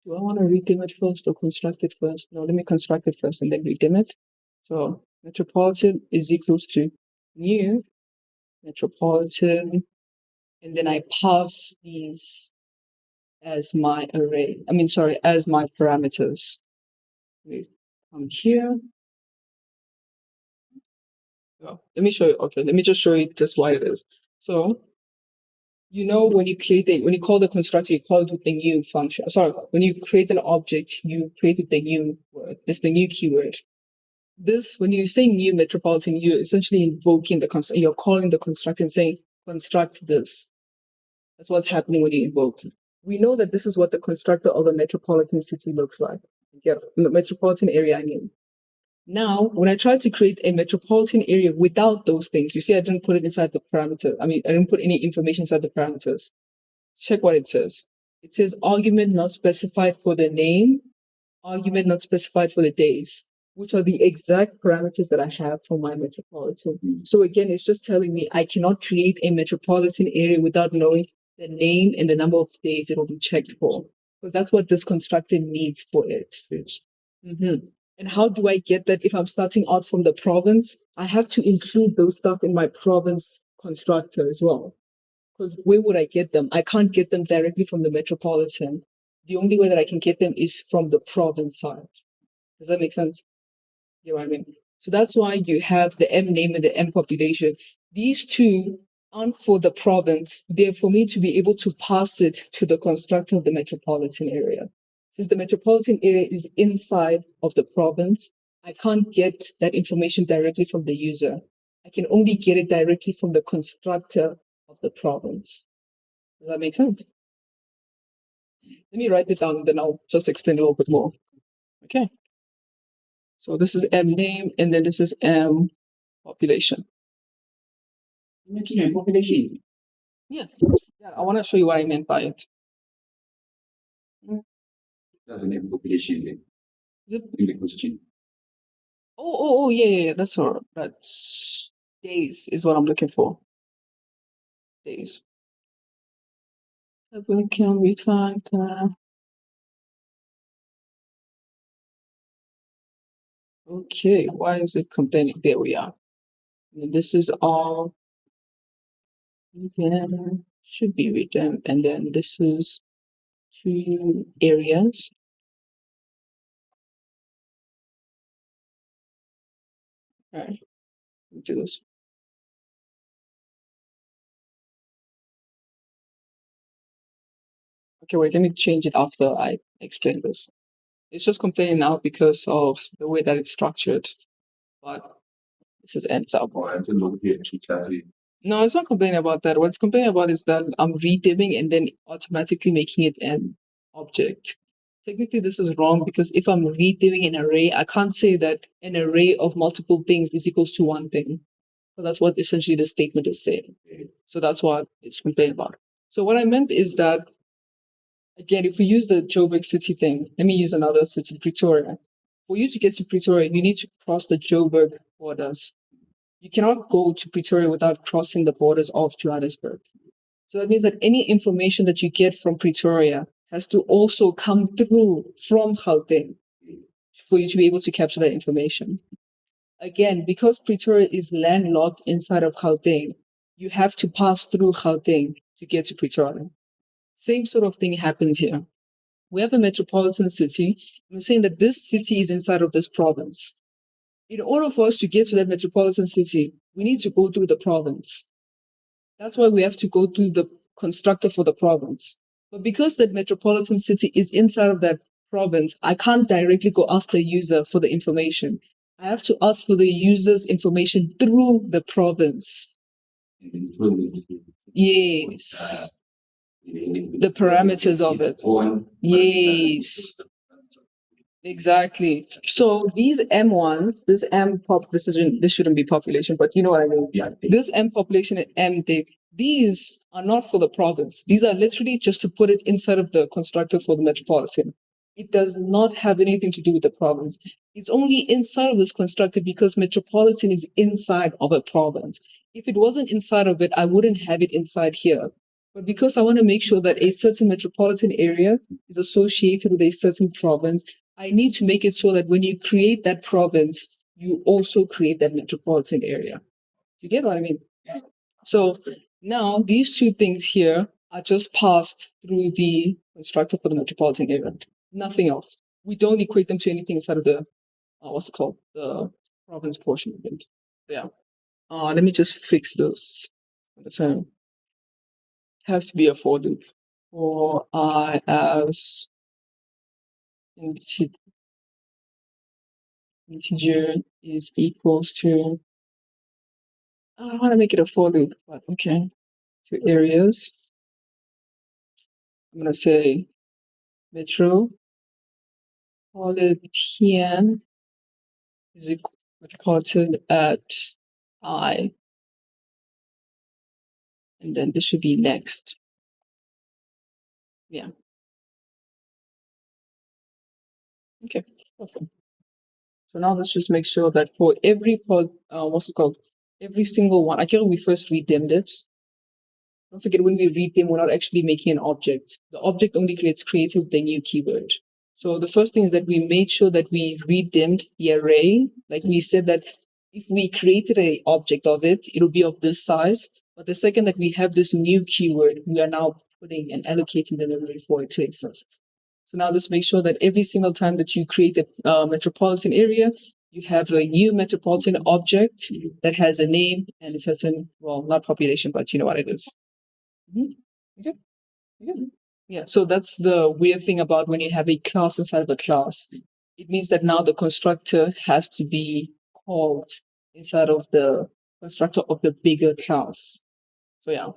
Speaker 2: Do I want to redim it first or construct it first? No, let me construct it first and then redim it. So metropolitan is equals to new metropolitan, and then I pass these as my array. As my parameters. We come here. Oh, let me show you. Okay, let me just show you just what it is. So, when you call the constructor, you call it with the new function. Sorry, when you create an object, you create with the new word. It's the new keyword. When you say new metropolitan, you're essentially invoking the constructor. You're calling the constructor and saying, construct this. That's what's happening when you invoke. We know that this is what the constructor of a metropolitan city looks like. Yeah, metropolitan area, I mean. Now, when I try to create a metropolitan area without those things, you see I didn't put it inside the parameter. I didn't put any information inside the parameters. Check what it says. It says argument not specified for the name, argument not specified for the days, which are the exact parameters that I have for my metropolitan. So again, it's just telling me I cannot create a metropolitan area without knowing the name and the number of days it will be checked for, because that's what this constructor needs for it. Mm-hmm. And how do I get that if I'm starting out from the province? I have to include those stuff in my province constructor as well. Because where would I get them? I can't get them directly from the metropolitan. The only way that I can get them is from the province side. Does that make sense? You know what I mean? So that's why you have the M name and the M population. These two aren't for the province. They're for me to be able to pass it to the constructor of the metropolitan area. Since the metropolitan area is inside of the province, I can't get that information directly from the user. I can only get it directly from the constructor of the province. Does that make sense? Let me write it down, then I'll just explain a little bit more. Okay. So this is M name, and then this is M population.
Speaker 3: Population.
Speaker 2: Yeah. Yeah, I want to show you what I meant by it.
Speaker 3: That's the name population
Speaker 2: Is it?
Speaker 3: in the question.
Speaker 2: Oh, yeah. That's all. That's days is what I'm looking for. Days. Can we find? Okay, why is it complaining? There we are. And this is all. Then should be written, and then this is 2 areas. All right, do this. Okay, wait, let me change it after I explain this. It's just complaining now because of the way that it's structured, but this is ends up.
Speaker 3: Or I don't know here to clarity.
Speaker 2: No, it's not complaining about that. What's complaining about is that I'm redimming and then automatically making it an object. Technically, this is wrong because if I'm redimming an array, I can't say that an array of multiple things is equals to one thing. Because that's what essentially the statement is saying. So that's what it's complaining about. So what I meant is that, again, if we use the Joburg city thing, let me use another city, Pretoria. For you to get to Pretoria, you need to cross the Joburg borders. You cannot go to Pretoria without crossing the borders of Johannesburg. So that means that any information that you get from Pretoria has to also come through from Gauteng for you to be able to capture that information. Again, because Pretoria is landlocked inside of Gauteng, you have to pass through Gauteng to get to Pretoria. Same sort of thing happens here. We have a metropolitan city. We're saying that this city is inside of this province. In order for us to get to that metropolitan city, we need to go through the province. That's why we have to go through the constructor for the province. But because that metropolitan city is inside of that province, I can't directly go ask the user for the information. I have to ask for the user's information through the province. Yes. The parameters of it. Yes. Exactly. So these M1s, this M pop, this shouldn't be population, but you know what I mean.
Speaker 3: Yeah.
Speaker 2: This M population and M dig, these are not for the province. These are literally just to put it inside of the constructor for the metropolitan. It does not have anything to do with the province. It's only inside of this constructor because metropolitan is inside of a province. If it wasn't inside of it, I wouldn't have it inside here. But because I want to make sure that a certain metropolitan area is associated with a certain province, I need to make it so that when you create that province, you also create that metropolitan area. You get what I mean? So now these 2 things here are just passed through the constructor for the metropolitan area. Nothing else. We don't equate them to anything inside of the, what's it called? The province portion of it. Yeah. Let me just fix this. So has to be a for loop. For I as integer is equals to, I don't want to make it a for loop, but okay. 2 areas. I'm going to say metropolitan is equal metropolitan at I. And then this should be next. Yeah. Okay. Perfect. So now let's just make sure that for every what's it called? Every single one. I think we first redeemed it. Don't forget, when we read them, we're not actually making an object. The object only gets created with the new keyword. So the first thing is that we made sure that we redeemed the array. Like we said that if we created an object of it, it'll be of this size. But the second that we have this new keyword, we are now putting and allocating the memory for it to exist. So now let's make sure that every single time that you create a metropolitan area, you have a new metropolitan object that has a name and a certain, well, not population, but you know what it is. Okay. Yeah. So that's the weird thing about when you have a class inside of a class. It means that now the constructor has to be called inside of the constructor of the bigger class. So yeah.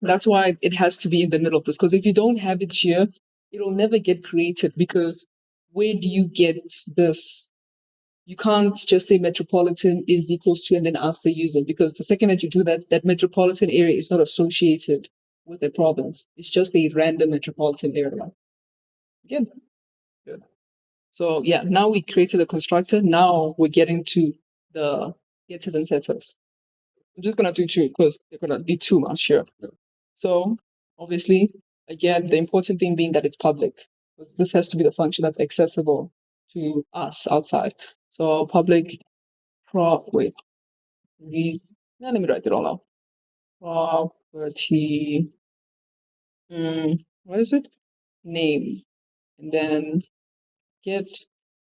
Speaker 2: That's why it has to be in the middle of this. Because if you don't have it here, it'll never get created. Because where do you get this? You can't just say metropolitan is equals to and then ask the user, because the second that you do that, that metropolitan area is not associated with a province. It's just a random metropolitan area. Again, good. So yeah, now we created a constructor. Now we're getting to the getters and setters. I'm just gonna do two because they're gonna be too much here. So obviously, again, the important thing being that it's public. Because this has to be the function that's accessible to us outside. So public wait, let me write it all out. Property, what is it? Name, and then get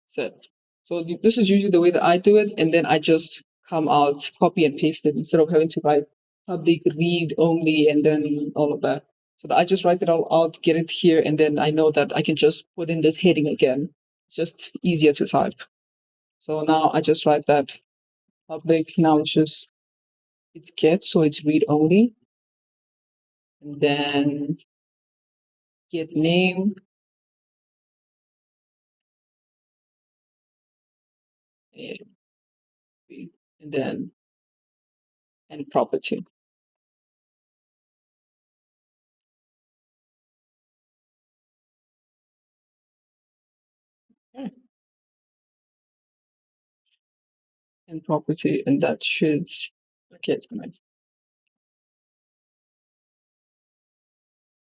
Speaker 2: set. So this is usually the way that I do it, and then I just come out, copy and paste it instead of having to write public read only and then all of that. So that I just write it all out, get it here, and then I know that I can just put in this heading again. It's just easier to type. So now I just write that public. Now it's get, so it's read only. And then get name. And then and property. Okay. And property, and that should okay, it's gonna.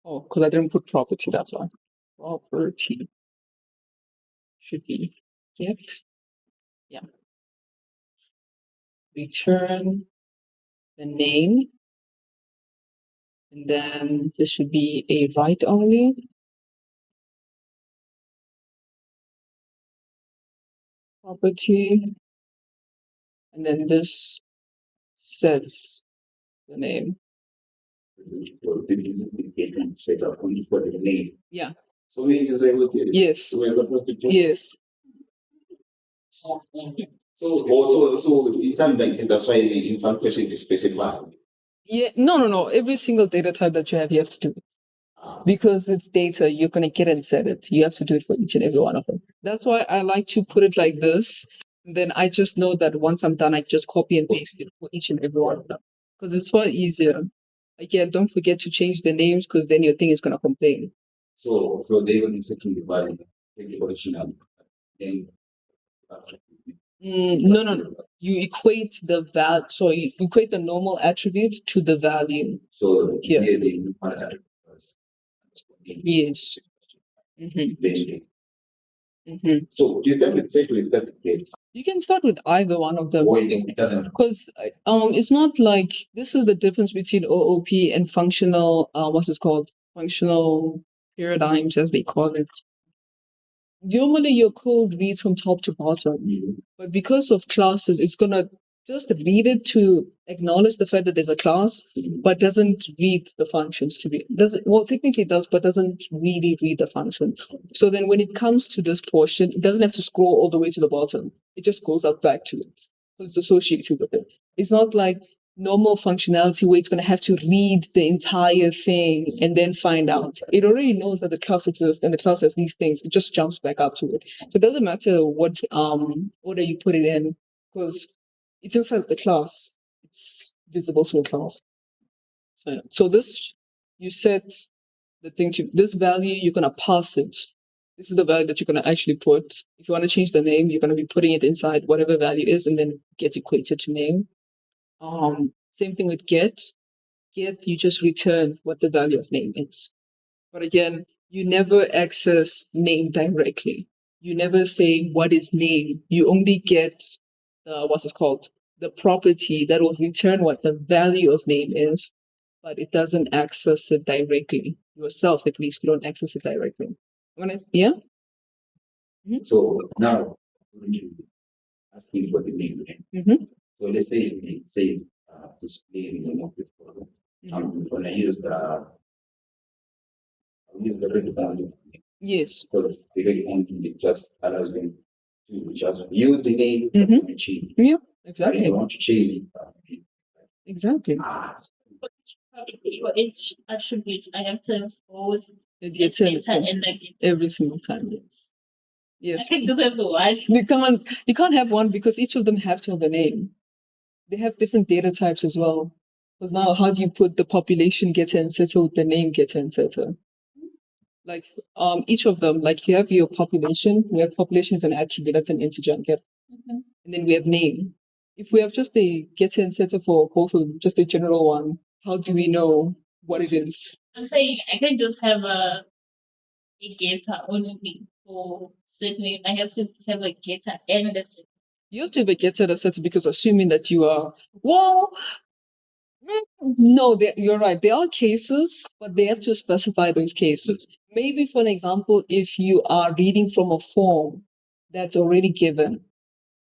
Speaker 2: Oh, because I didn't put property, that's why. Property should be get. Yeah. Return the name. And then this should be a write only. Property. And then this sets the name. Yeah.
Speaker 3: So we just able to.
Speaker 2: Yes.
Speaker 3: So we're supposed to.
Speaker 2: Yes.
Speaker 3: So also in terms like that's why in some question is specified.
Speaker 2: Yeah. No. Every single data type that you have to do it. Because it's data, you're gonna get and set it. You have to do it for each and every one of them. That's why I like to put it like this. Then I just know that once I'm done, I just copy and paste it for each and every one of them. Because it's far easier. Again, don't forget to change the names because then your thing is gonna complain.
Speaker 3: So they will exactly divide the original. Then
Speaker 2: No. You equate the so you equate the normal attribute to the value.
Speaker 3: So
Speaker 2: here.
Speaker 3: Here they
Speaker 2: Yes.
Speaker 3: So you can say to that
Speaker 2: You can start with either one of them.
Speaker 3: it doesn't.
Speaker 2: Because it's not like this is the difference between OOP and functional what's it called? Functional paradigms, as they call it. Normally your code reads from top to bottom, but because of classes, it's gonna just read it to acknowledge the fact that there's a class, but doesn't read the functions to be doesn't well technically it does, but doesn't really read the function. So then when it comes to this portion, it doesn't have to scroll all the way to the bottom. It just goes up back to it. So it's associated with it. It's not like normal functionality where it's going to have to read the entire thing and then find out. It already knows that the class exists and the class has these things. It just jumps back up to it. So it doesn't matter what order you put it in because it's inside the class. It's visible to the class. So this, you set the thing to this value, you're going to pass it. This is the value that you're going to actually put. If you want to change the name, you're going to be putting it inside whatever value is and then it gets equated to name. Same thing with get. Get, you just return what the value of name is. But again, you never access name directly. You never say what is name. You only get what's it called? The property that will return what the value of name is, but it doesn't access it directly. Yourself, at least, you don't access it directly. Yeah?
Speaker 3: So now asking for the name. So let's say this name in the program. I'm gonna use the red value.
Speaker 2: Yes.
Speaker 3: Because the red only just allows them to just view the name and change.
Speaker 2: Yeah,
Speaker 3: I
Speaker 2: exactly.
Speaker 3: want to change.
Speaker 2: Exactly.
Speaker 4: for each attribute, I have to hold
Speaker 2: It
Speaker 4: its
Speaker 2: gets
Speaker 4: data
Speaker 2: in
Speaker 4: and like
Speaker 2: every single time. Yes.
Speaker 4: I
Speaker 2: Yes.
Speaker 4: can just have the one.
Speaker 2: You can't have one because each of them have to have a name. They have different data types as well. Because now, how do you put the population getter and setter with the name getter and setter? Like each of them, like you have your population. We have population as an attribute, that's an integer and get,
Speaker 4: Mhm.
Speaker 2: and then we have name. If we have just a getter and setter for both of them, just a general one, how do we know what it is?
Speaker 4: I'm saying I can just have a getter only for certain. I have to have a getter and a setter.
Speaker 2: You have to have a getter and a setter because assuming that you are well. No, you're right. There are cases, but they have to specify those cases. Maybe, for an example, if you are reading from a form that's already given,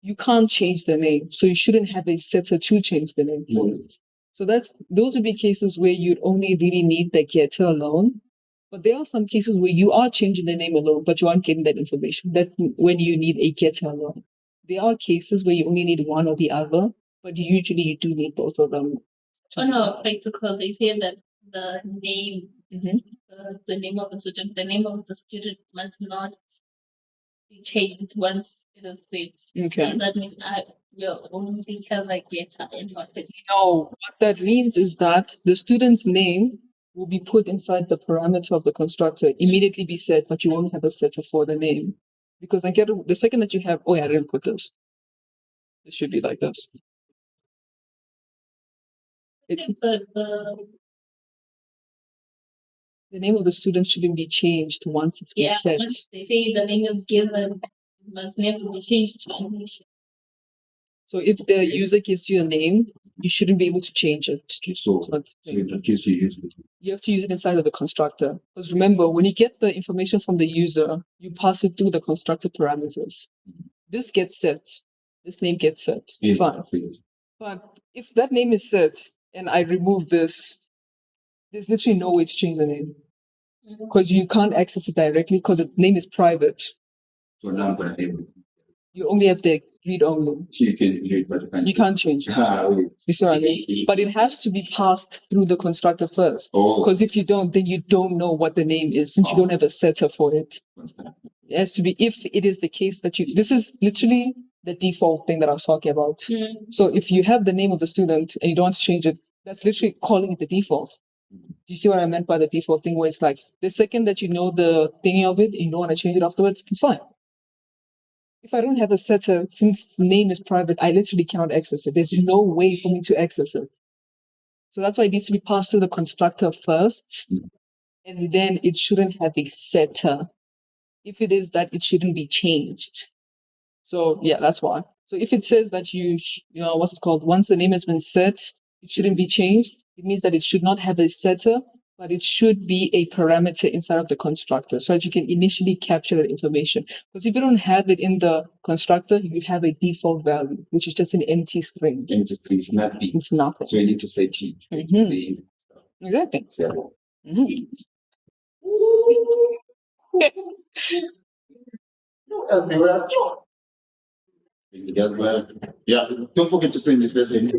Speaker 2: you can't change the name, so you shouldn't have a setter to change the name for it. So those would be cases where you'd only really need the getter alone. But there are some cases where you are changing the name alone, but you aren't getting that information. That when you need a getter alone. There are cases where you only need one or the other, but usually you do need both of them.
Speaker 4: Oh no, practical. They say that the name,
Speaker 2: Mhm.
Speaker 4: the name of the student, the name of the student must not be changed once it is saved.
Speaker 2: Okay.
Speaker 4: Does that mean I will only have a getter in my place?
Speaker 2: No, what that means is that the student's name will be put inside the parameter of the constructor, immediately be set, but you won't have a setter for the name. Because I get the second that you have, oh yeah, I didn't put this. It should be like this.
Speaker 4: But
Speaker 2: The name of the student shouldn't be changed once it's been set.
Speaker 4: once they say the name is given, it must never be changed to English.
Speaker 2: So if the user gives you a name, you shouldn't be able to change it.
Speaker 3: So in that case, you use it.
Speaker 2: You have to use it inside of the constructor. Because remember, when you get the information from the user, you pass it through the constructor parameters. This gets set. This name gets set. Fine. But if that name is set and I remove this, there's literally no way to change the name. Because you can't access it directly because the name is private.
Speaker 3: So now I'm gonna able.
Speaker 2: You only have the read only.
Speaker 3: You can read, but
Speaker 2: You can't change it. You see what I mean? But it has to be passed through the constructor first.
Speaker 3: Oh.
Speaker 2: Because if you don't, then you don't know what the name is since you don't have a setter for it. It has to be, if it is the case that this is literally the default thing that I was talking about. So if you have the name of the student and you don't want to change it, that's literally calling it the default. Do you see what I meant by the default thing where it's like the second that you know the thingy of it, you don't want to change it afterwards, it's fine. If I don't have a setter, since name is private, I literally cannot access it. There's no way for me to access it. So that's why it needs to be passed through the constructor first, and then it shouldn't have a setter. If it is that, it shouldn't be changed. So yeah, that's why. So if it says that what's it called? Once the name has been set, it shouldn't be changed. It means that it should not have a setter, but it should be a parameter inside of the constructor so that you can initially capture that information. Because if you don't have it in the constructor, you have a default value, which is just an empty string.
Speaker 3: Empty string is nothing.
Speaker 2: It's nothing.
Speaker 3: So you need to say T.
Speaker 2: Exactly.
Speaker 3: Zero. Yes, well, yeah. Don't forget to send this message.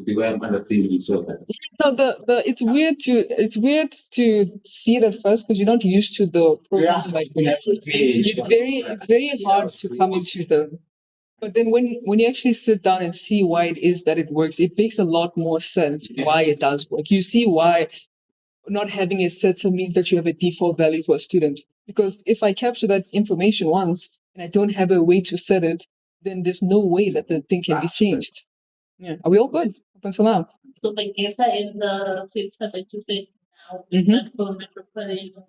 Speaker 3: Beware of understanding so that.
Speaker 2: No, it's weird to see it at first because you're not used to the programming like this. It's very hard to come into the. But then when you actually sit down and see why it is that it works, it makes a lot more sense why it does work. You see why not having a setter means that you have a default value for a student. Because if I capture that information once and I don't have a way to set it, then there's no way that the thing can be changed. Yeah. Are we all good up until now?
Speaker 4: So the getter in the filter that you said now, that for metropolitan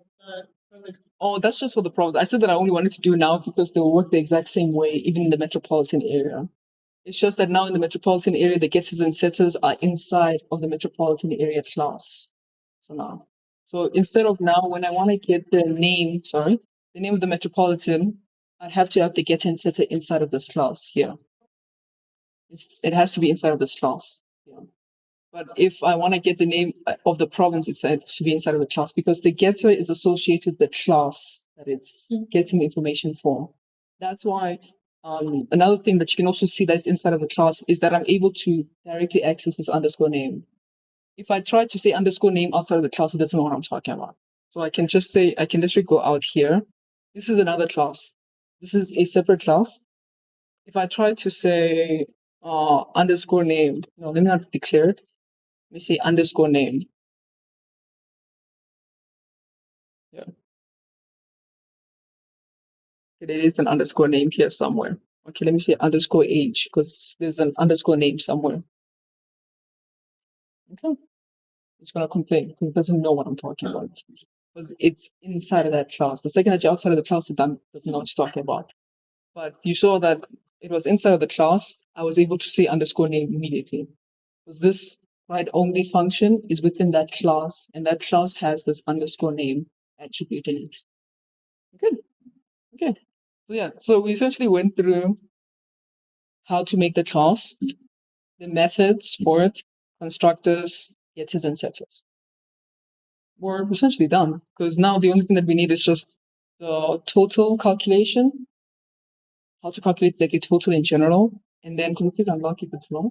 Speaker 2: Oh, that's just for the problems. I said that I only wanted to do now because they will work the exact same way, even in the metropolitan area. It's just that now in the metropolitan area, the getters and setters are inside of the metropolitan area class. So now. So instead of now, when I want to get the name of the metropolitan, I have to have the getter and setter inside of this class here. It has to be inside of this class. Yeah. But if I want to get the name of the province, it should be inside of the class because the getter is associated with the class that it's getting information from. That's why Another thing that you can also see that's inside of the class is that I'm able to directly access this underscore name. If I try to say underscore name outside of the class, it doesn't know what I'm talking about. So I can just say, I can literally go out here. This is another class. This is a separate class. If I try to say underscore name, no, let me not declare it. Let me say underscore name. Yeah. There is an underscore name here somewhere. Okay, let me say underscore age because there's an underscore name somewhere. Okay. It's going to complain because it doesn't know what I'm talking about. Because it's inside of that class. The second that you're outside of the class, it doesn't know what you're talking about. But you saw that it was inside of the class. I was able to say underscore name immediately. Because this write only function is within that class, and that class has this underscore name attribute in it. Good. Okay. So yeah, so we essentially went through how to make the class, the methods for it, constructors, getters, and setters. We're essentially done because now the only thing that we need is just the total calculation, how to calculate like a total in general, and then can you please unlock if it's wrong?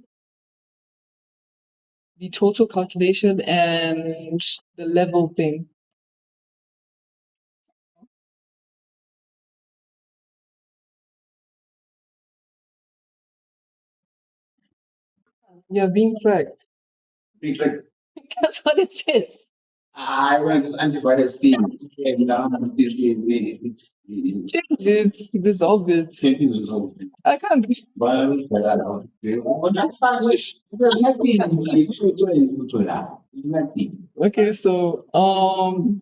Speaker 2: The total calculation and the level thing. You're being correct. That's what it says.
Speaker 3: I went this antivirus thing. Came down and it's
Speaker 2: Change it, resolve it.
Speaker 3: resolved.
Speaker 2: I can't.
Speaker 3: Well, that's English. There's nothing.
Speaker 2: Okay, so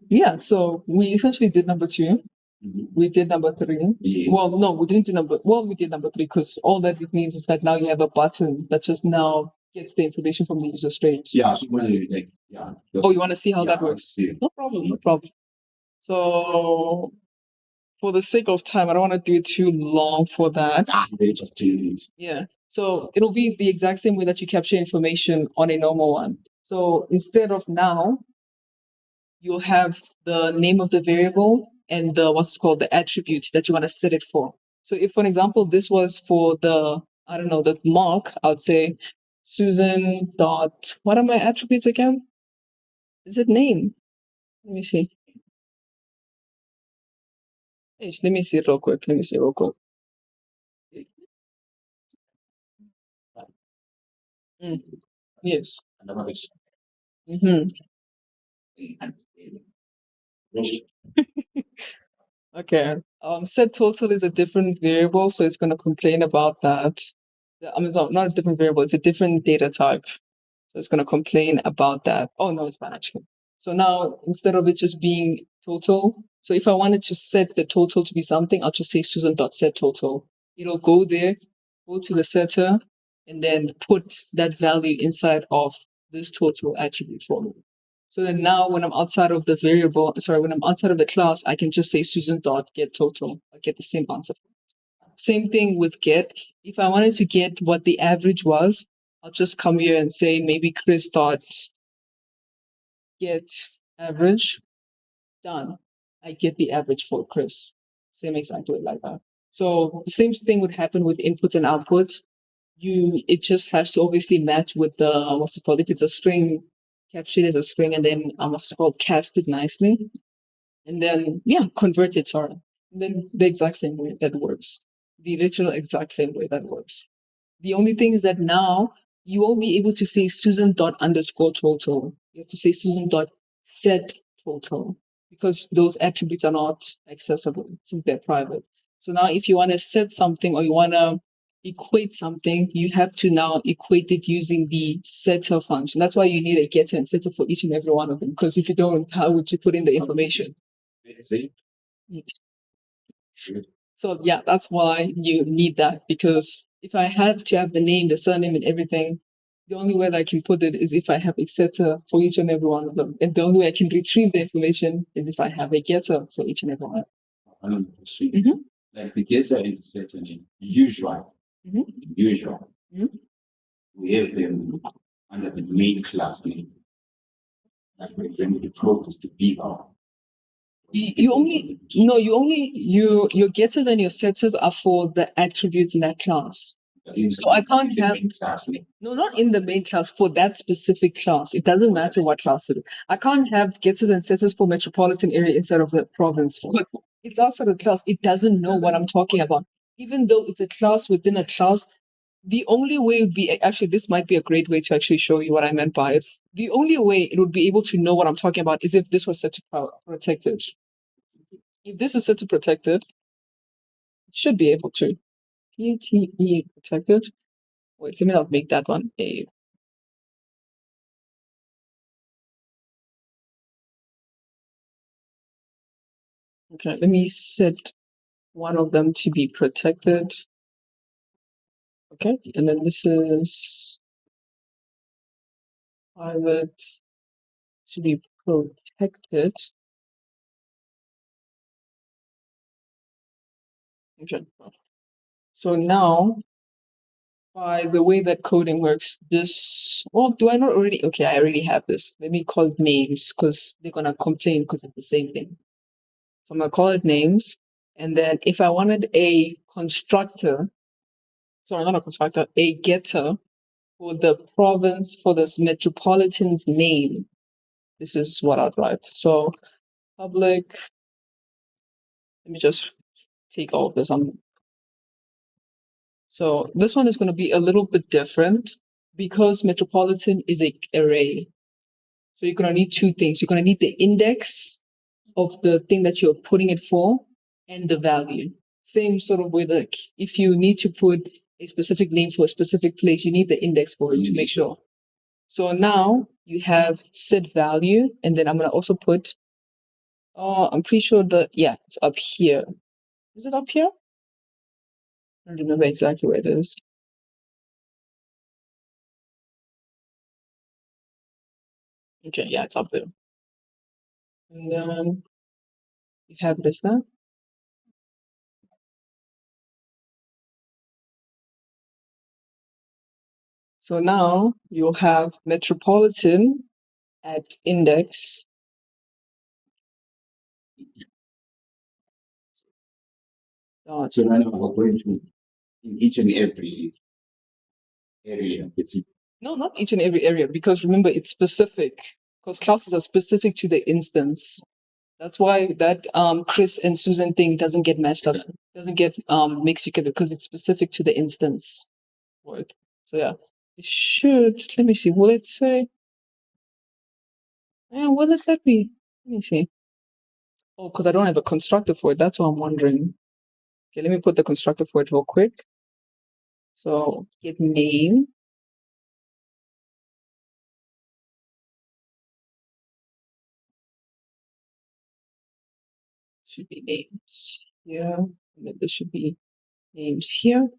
Speaker 2: yeah, so we essentially did number 2. We did number 3.
Speaker 3: Yeah.
Speaker 2: Well, no, we didn't do we did number 3 because all that it means is that now you have a button that just now gets the information from the user straight.
Speaker 3: Yeah, so when you like, yeah.
Speaker 2: Oh, you want to see how
Speaker 3: Yeah,
Speaker 2: that works?
Speaker 3: see.
Speaker 2: No problem, no problem. So for the sake of time, I don't want to do it too long for that.
Speaker 3: They just 2 minutes.
Speaker 2: Yeah. So it'll be the exact same way that you capture information on a normal one. So instead of now, you'll have the name of the variable and the what's called the attribute that you want to set it for. So if, for example, this was for the, I don't know, the mark, I would say Susan dot, what are my attributes again? Is it name? Let me see. Let me see real quick. Yes. Mm-hmm. Okay. Set total is a different variable, so it's going to complain about that. I mean, it's not a different variable, it's a different data type. So it's going to complain about that. Oh, no, it's not actually. So now, instead of it just being total, so if I wanted to set the total to be something, I'll just say Susan.setTotal. It'll go there, go to the setter, and then put that value inside of this total attribute for me. So then now when I'm outside of the variable, when I'm outside of the class, I can just say Susan.getTotal. I get the same answer. Same thing with get. If I wanted to get what the average was, I'll just come here and say maybe Chris dot get average. Done. I get the average for Chris. Same exact way like that. So the same thing would happen with input and output. It just has to obviously match with the what's it called? If it's a string, capture it as a string and then what's it called? Cast it nicely. And then convert it, sorry. And then the exact same way that works. The literal exact same way that works. The only thing is that now you won't be able to say Susan dot underscore total. You have to say Susan dot set total because those attributes are not accessible since they're private. So now if you want to set something or you want to equate something, you have to now equate it using the setter function. That's why you need a getter and setter for each and every one of them. Because if you don't, how would you put in the information?
Speaker 3: See?
Speaker 2: So yeah, that's why you need that, because if I had to have the name, the surname, and everything, the only way that I can put it is if I have a setter for each and every one of them. And the only way I can retrieve the information is if I have a getter for each and every one.
Speaker 3: Mhm. Like the getter and the setter name, usual. Usual. We have them under the main class name. Like for example, the prop is the beaver.
Speaker 2: You only your getters and your setters are for the attributes in that class. So I can't have no, not in the main class for that specific class. It doesn't matter what class it is. I can't have getters and setters for metropolitan area instead of the province because it's outside of the class. It doesn't know what I'm talking about. Even though it's a class within a class, the only way would be actually this might be a great way to actually show you what I meant by it. The only way it would be able to know what I'm talking about is if this was set to protected. If this is set to protected, it should be able to. PTE protected. Wait, let me not make that one a. Okay, let me set one of them to be protected. Okay, and then this is private to be protected. Okay, so now by the way that coding works, this, well, do I not already? Okay, I already have this. Let me call it names because they're gonna complain because it's the same thing. So I'm gonna call it names. And then if I wanted a constructor, sorry, not a constructor, a getter for the province, for this metropolitan's name, this is what I'd write. So public, let me just take all of this. So this one is going to be a little bit different because metropolitan is a array. So you're going to need two things. You're going to need the index of the thing that you're putting it for and the value. Same sort of way that if you need to put a specific name for a specific place, you need the index for it to make sure. So now you have set value, and then I'm going to also put, I'm pretty sure that, yeah, it's up here. Is it up here? I don't remember exactly where it is. Okay, yeah, it's up there. And then you have this now. So now you'll have metropolitan at index.
Speaker 3: So now we're going to in each and every area.
Speaker 2: No, not each and every area, because remember it's specific. Because classes are specific to the instance. That's why that Chris and Susan thing doesn't get matched up, doesn't get mixed together because it's specific to the instance. Word. So yeah, it should. Let me see. Will it say? Yeah, will it let me? Let me see. Oh, because I don't have a constructor for it. That's what I'm wondering. Okay, let me put the constructor for it real quick. So get name. Should be names here, and then there should be names here.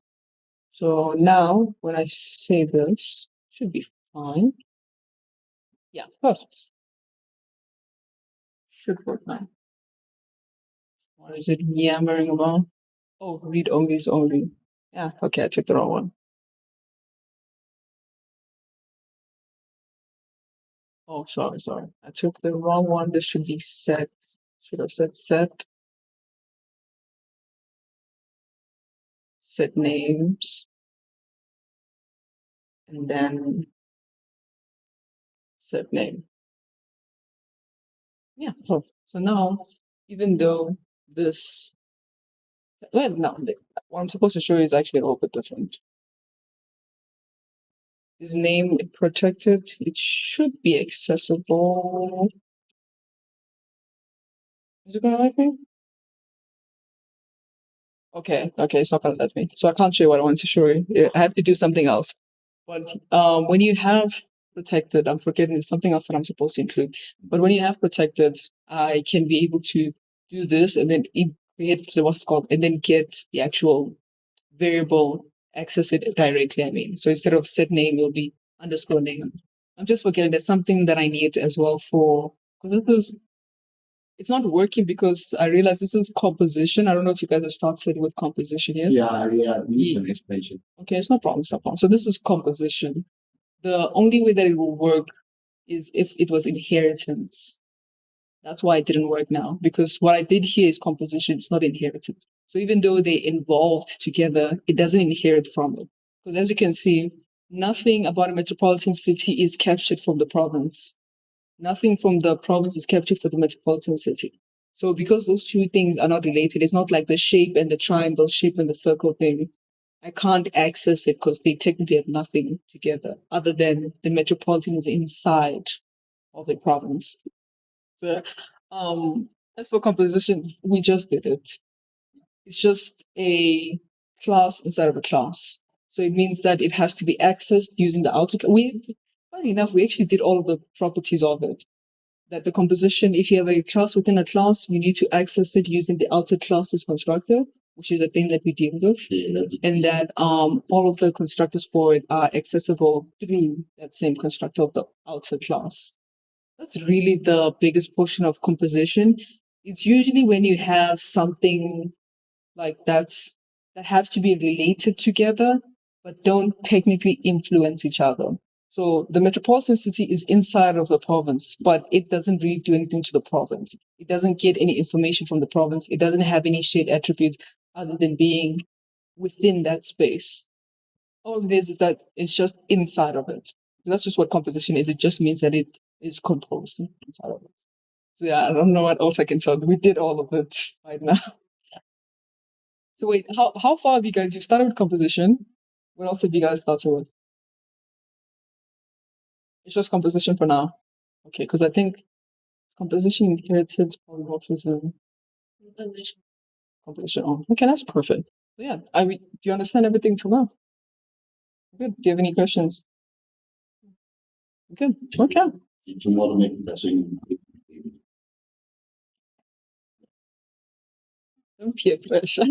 Speaker 2: So now when I say this, should be fine. Yeah, perfect. Should work now. What is it yammering about? Oh, read only is only. Yeah, okay, I took the wrong one. Oh, sorry. I took the wrong one. This should be set. Should have said set. Set names. And then set name. Yeah, so now, even though this, well, no, what I'm supposed to show you is actually a little bit different. Is name protected? It should be accessible. Is it gonna let me? Okay, it's not gonna let me. So I can't show you what I want to show you. Yeah, I have to do something else. But when you have protected, I'm forgetting there's something else that I'm supposed to include. But when you have protected, I can be able to do this and then create what's it called, and then get the actual variable, access it directly. I mean, so instead of set name, it'll be underscore name. I'm just forgetting there's something that I need as well for, because it's not working because I realized this is composition. I don't know if you guys have started with composition yet.
Speaker 3: Yeah, we need some explanation.
Speaker 2: Okay, it's no problem. So this is composition. The only way that it will work is if it was inheritance. That's why it didn't work now, because what I did here is composition, it's not inherited. So even though they involved together, it doesn't inherit from it. Because as you can see, nothing about a metropolitan city is captured from the province. Nothing from the province is captured for the metropolitan city. So because those two things are not related, it's not like the shape and the triangle, shape and the circle thing. I can't access it because they technically have nothing together other than the metropolitan is inside of the province. So, as for composition, we just did it. It's just a class inside of a class. So it means that it has to be accessed using the outer. Funny enough, we actually did all of the properties of it. That the composition, if you have a class within a class, we need to access it using the outer classes constructor, which is a thing that we deal with, and that all of the constructors for it are accessible through that same constructor of the outer class. That's really the biggest portion of composition. It's usually when you have something like that have to be related together, but don't technically influence each other. So the metropolitan city is inside of the province, but it doesn't really do anything to the province. It doesn't get any information from the province. It doesn't have any shared attributes other than being within that space. All it is that it's just inside of it. That's just what composition is. It just means that it is composed inside of it. So yeah, I don't know what else I can tell. We did all of it right now. So wait, how far have you guys? You started with composition. What else have you guys started with? It's just composition for now. Okay, because I think composition, inheritance, polymorphism, composition. Oh, okay, that's perfect. So yeah, do you understand everything till now? Good. Do you have any questions? Good. Okay.
Speaker 3: Tomorrow, make that
Speaker 2: Don't peer pressure.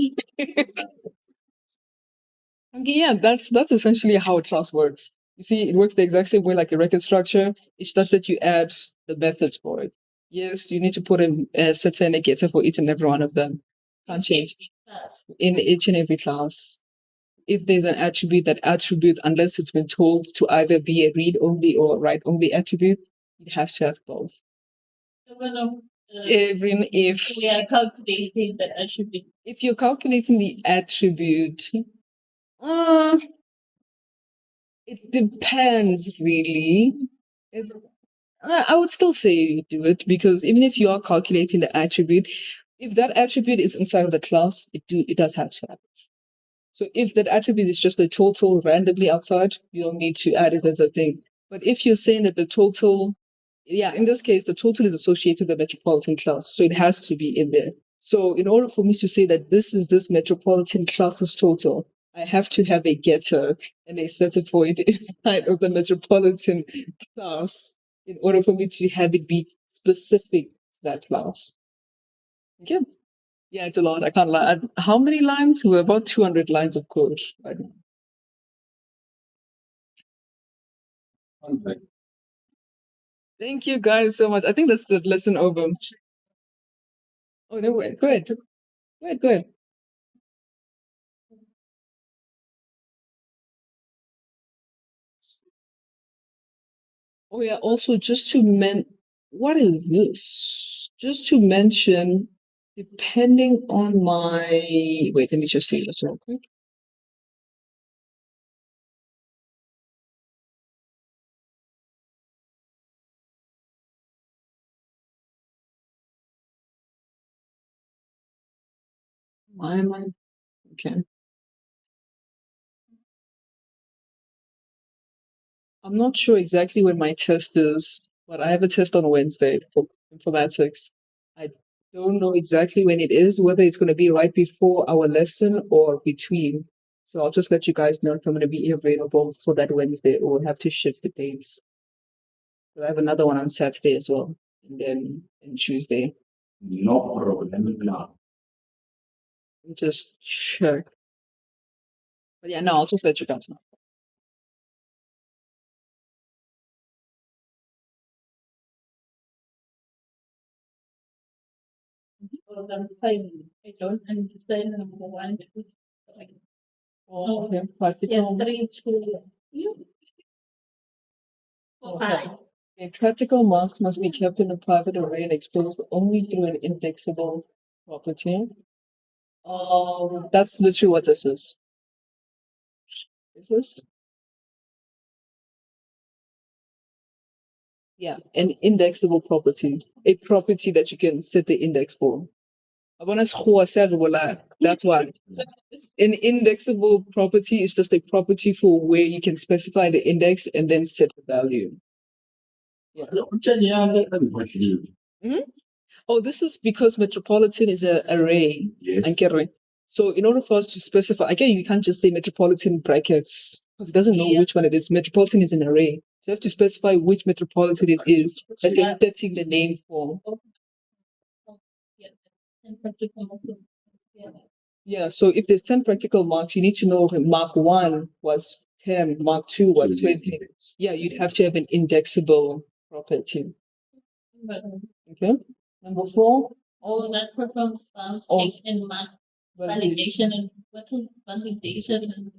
Speaker 2: Okay, yeah, that's essentially how a class works. You see, it works the exact same way like a record structure. It's just that you add the methods for it. Yes, you need to put a setter and a getter for each and every one of them. Can't change in each and every class. If there's an attribute, that attribute, unless it's been told to either be a read only or write only attribute, it has to have both. Even if
Speaker 4: we are calculating that attribute.
Speaker 2: If you're calculating the attribute, uh, it depends really. I would still say you do it because even if you are calculating the attribute, if that attribute is inside of the class, it does have to happen. So if that attribute is just a total randomly outside, you don't need to add it as a thing. But if you're saying that the total, yeah, in this case, the total is associated with the metropolitan class, so it has to be in there. So in order for me to say that this is this metropolitan class's total, I have to have a getter and a setter for it inside of the metropolitan class in order for me to have it be specific to that class. Okay. Yeah, it's a lot. I can't lie. How many lines? We're about 200 lines of code right now. Thank you guys so much. I think that's the lesson over. Oh, no, wait. Go ahead. Go ahead. Go ahead. Oh, yeah. Also, what is this? Just to mention, depending on my. Wait, let me just see this real quick. Why am I? Okay. I'm not sure exactly when my test is, but I have a test on Wednesday for informatics. I don't know exactly when it is, whether it's going to be right before our lesson or between. So I'll just let you guys know if I'm going to be available for that Wednesday or have to shift the dates. So I have another one on Saturday as well, and then on Tuesday.
Speaker 3: No problem.
Speaker 2: Just check. But yeah, no, I'll just let you guys know.
Speaker 4: I don't understand number one.
Speaker 2: Oh, okay.
Speaker 4: Yeah,
Speaker 2: Practical.
Speaker 4: 3, 2, 4, 5.
Speaker 2: Okay, practical marks must be kept in a private array and exposed only through an indexable property. That's literally what this is. Is this? Yeah, an indexable property. A property that you can set the index for. That's why. An indexable property is just a property for where you can specify the index and then set the value. Yeah. Mhm. Oh, this is because metropolitan is an array.
Speaker 3: Yes.
Speaker 2: Ankere. So in order for us to specify, again, you can't just say metropolitan brackets because it doesn't know which one it is. Metropolitan is an array. So you have to specify which metropolitan it is and then setting the name for.
Speaker 4: Yeah. And practical marks. Yeah.
Speaker 2: Yeah, so if there's 10 practical marks, you need to know if mark 1 was 10, mark 2 was 20. Yeah, you'd have to have an indexable property.
Speaker 4: But
Speaker 2: Okay. Number 4,
Speaker 4: all that performs bounds
Speaker 2: all
Speaker 4: check and mark validation and what is validation and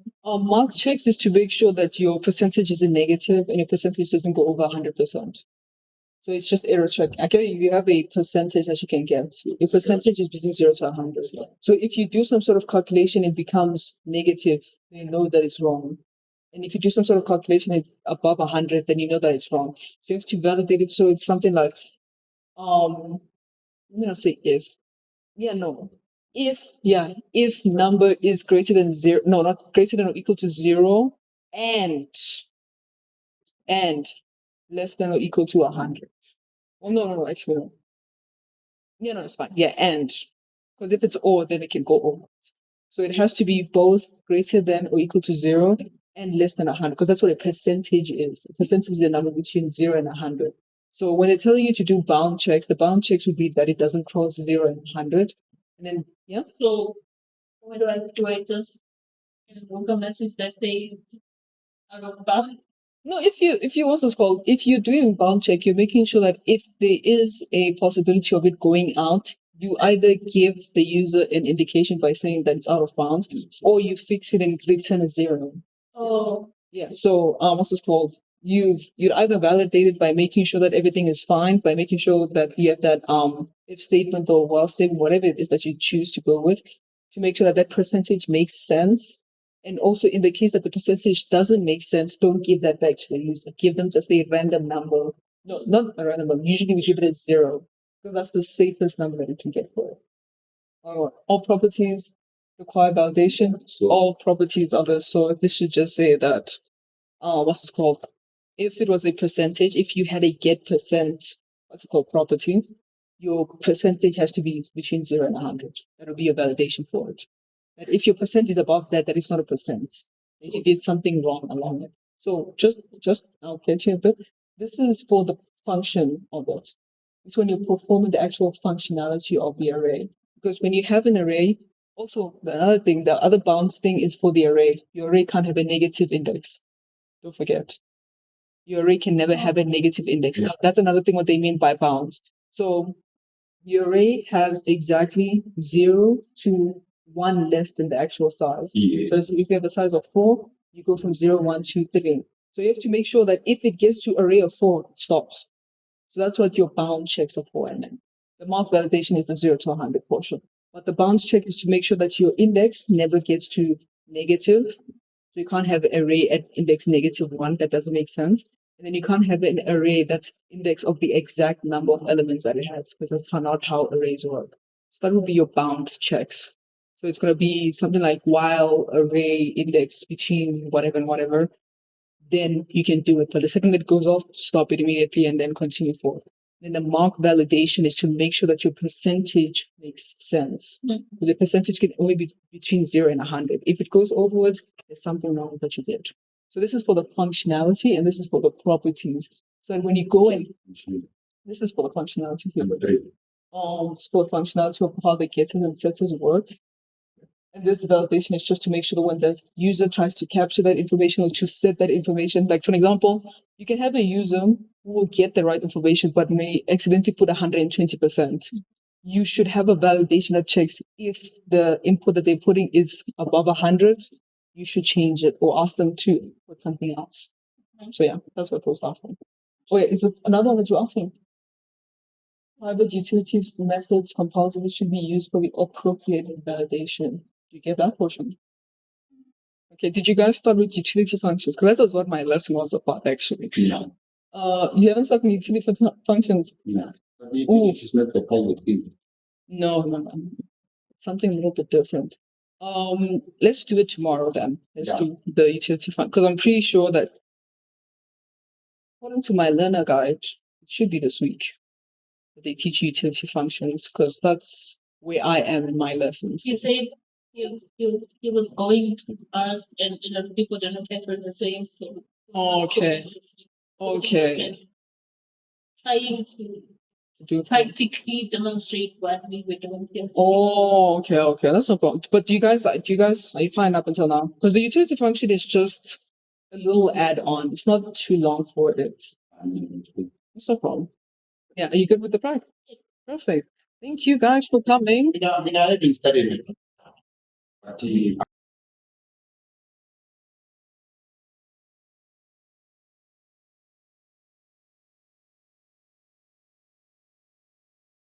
Speaker 2: mark checks is to make sure that your percentage is a negative and your percentage doesn't go over 100%. So it's just error check. Okay, you have a percentage that you can get. Your percentage is between 0 to 100. So if you do some sort of calculation, it becomes negative, then you know that it's wrong. And if you do some sort of calculation above 100, then you know that it's wrong. So you have to validate it. So it's something like, I'm gonna say if. Yeah, no. If number is greater than 0, no, not greater than or equal to 0, and less than or equal to 100. Oh, no, actually, no. Yeah, no, it's fine. Yeah, and because if it's or, then it can go over. So it has to be both greater than or equal to 0 and less than 100, because that's what a percentage is. A percentage is a number between 0 and 100. So when they're telling you to do bound checks, the bound checks would be that it doesn't cross 0 and 100. And then, yeah.
Speaker 4: so what do I just invoke a message that says out of bound?
Speaker 2: No, if you also called, if you're doing bound check, you're making sure that if there is a possibility of it going out, you either give the user an indication by saying that it's out of bounds, or you fix it and return a 0.
Speaker 4: Oh,
Speaker 2: Yeah. So what's this called? You'd either validate it by making sure that everything is fine, by making sure that you have that if statement or while statement, whatever it is that you choose to go with, to make sure that that percentage makes sense. And also in the case that the percentage doesn't make sense, don't give that back to the user. Give them just a random number. No, not a random number. Usually we give it a 0. So that's the safest number that you can get for it. All properties require validation. All properties are the, so this should just say that what's it called? If it was a percentage, if you had a get percent, what's it called, property, your percentage has to be between 0 and 100. That'll be a validation for it. But if your percent is above that, that is not a percent. You did something wrong along it. So just I'll catch you a bit. This is for the function of it. It's when you're performing the actual functionality of the array. Because when you have an array, also another thing, the other bounds thing is for the array. Your array can't have a negative index. Don't forget. Your array can never have a negative index. Now, that's another thing what they mean by bounds. So your array has exactly 0 to 1 less than the actual size.
Speaker 3: Yeah.
Speaker 2: So if you have a size of 4, you go from 0, 1, 2, 3. So you have to make sure that if it gets to array of 4, it stops. So that's what your bound checks are for. And then the mark validation is the 0 to 100 portion. But the bounds check is to make sure that your index never gets to negative. So you can't have an array at index -1. That doesn't make sense. And then you can't have an array that's index of the exact number of elements that it has, because that's not how arrays work. So that would be your bound checks. So it's going to be something like while array index between whatever and whatever, then you can do it. But the second it goes off, stop it immediately and then continue forward. Then the mark validation is to make sure that your percentage makes sense. The percentage can only be between 0 and 100. If it goes overwards, there's something wrong that you did. So this is for the functionality and this is for the properties. So when you go and this is for the functionality here.
Speaker 3: Number 3.
Speaker 2: It's for the functionality of how the getters and setters work. And this validation is just to make sure that when the user tries to capture that information or to set that information, like for example, you can have a user who will get the right information but may accidentally put 120%. You should have a validation that checks if the input that they're putting is above 100, you should change it or ask them to put something else. So yeah, that's what those are for. Wait, is it another one that you're asking? Private utility methods compulsory should be used for the appropriate validation. Do you get that portion? Okay, did you guys start with utility functions? Because that was what my lesson was about, actually.
Speaker 3: Yeah.
Speaker 2: You haven't started with utility functions?
Speaker 3: Yeah. But the utility is not the public thing.
Speaker 2: No. Something a little bit different. Let's do it tomorrow then. Let's do the utility function because I'm pretty sure that according to my learner guide, it should be this week that they teach you utility functions because that's where I am in my lessons.
Speaker 4: He said he was going to ask and people didn't enter the same thing.
Speaker 2: Okay.
Speaker 4: Trying to
Speaker 2: Do
Speaker 4: practically demonstrate what we were doing here.
Speaker 2: Okay. That's no problem. But do you guys are you fine up until now? Because the utility function is just a little add-on. It's not too long for it. It's no problem. Yeah, are you good with the practice? Perfect. Thank you guys for coming.
Speaker 3: I mean, I didn't study it. But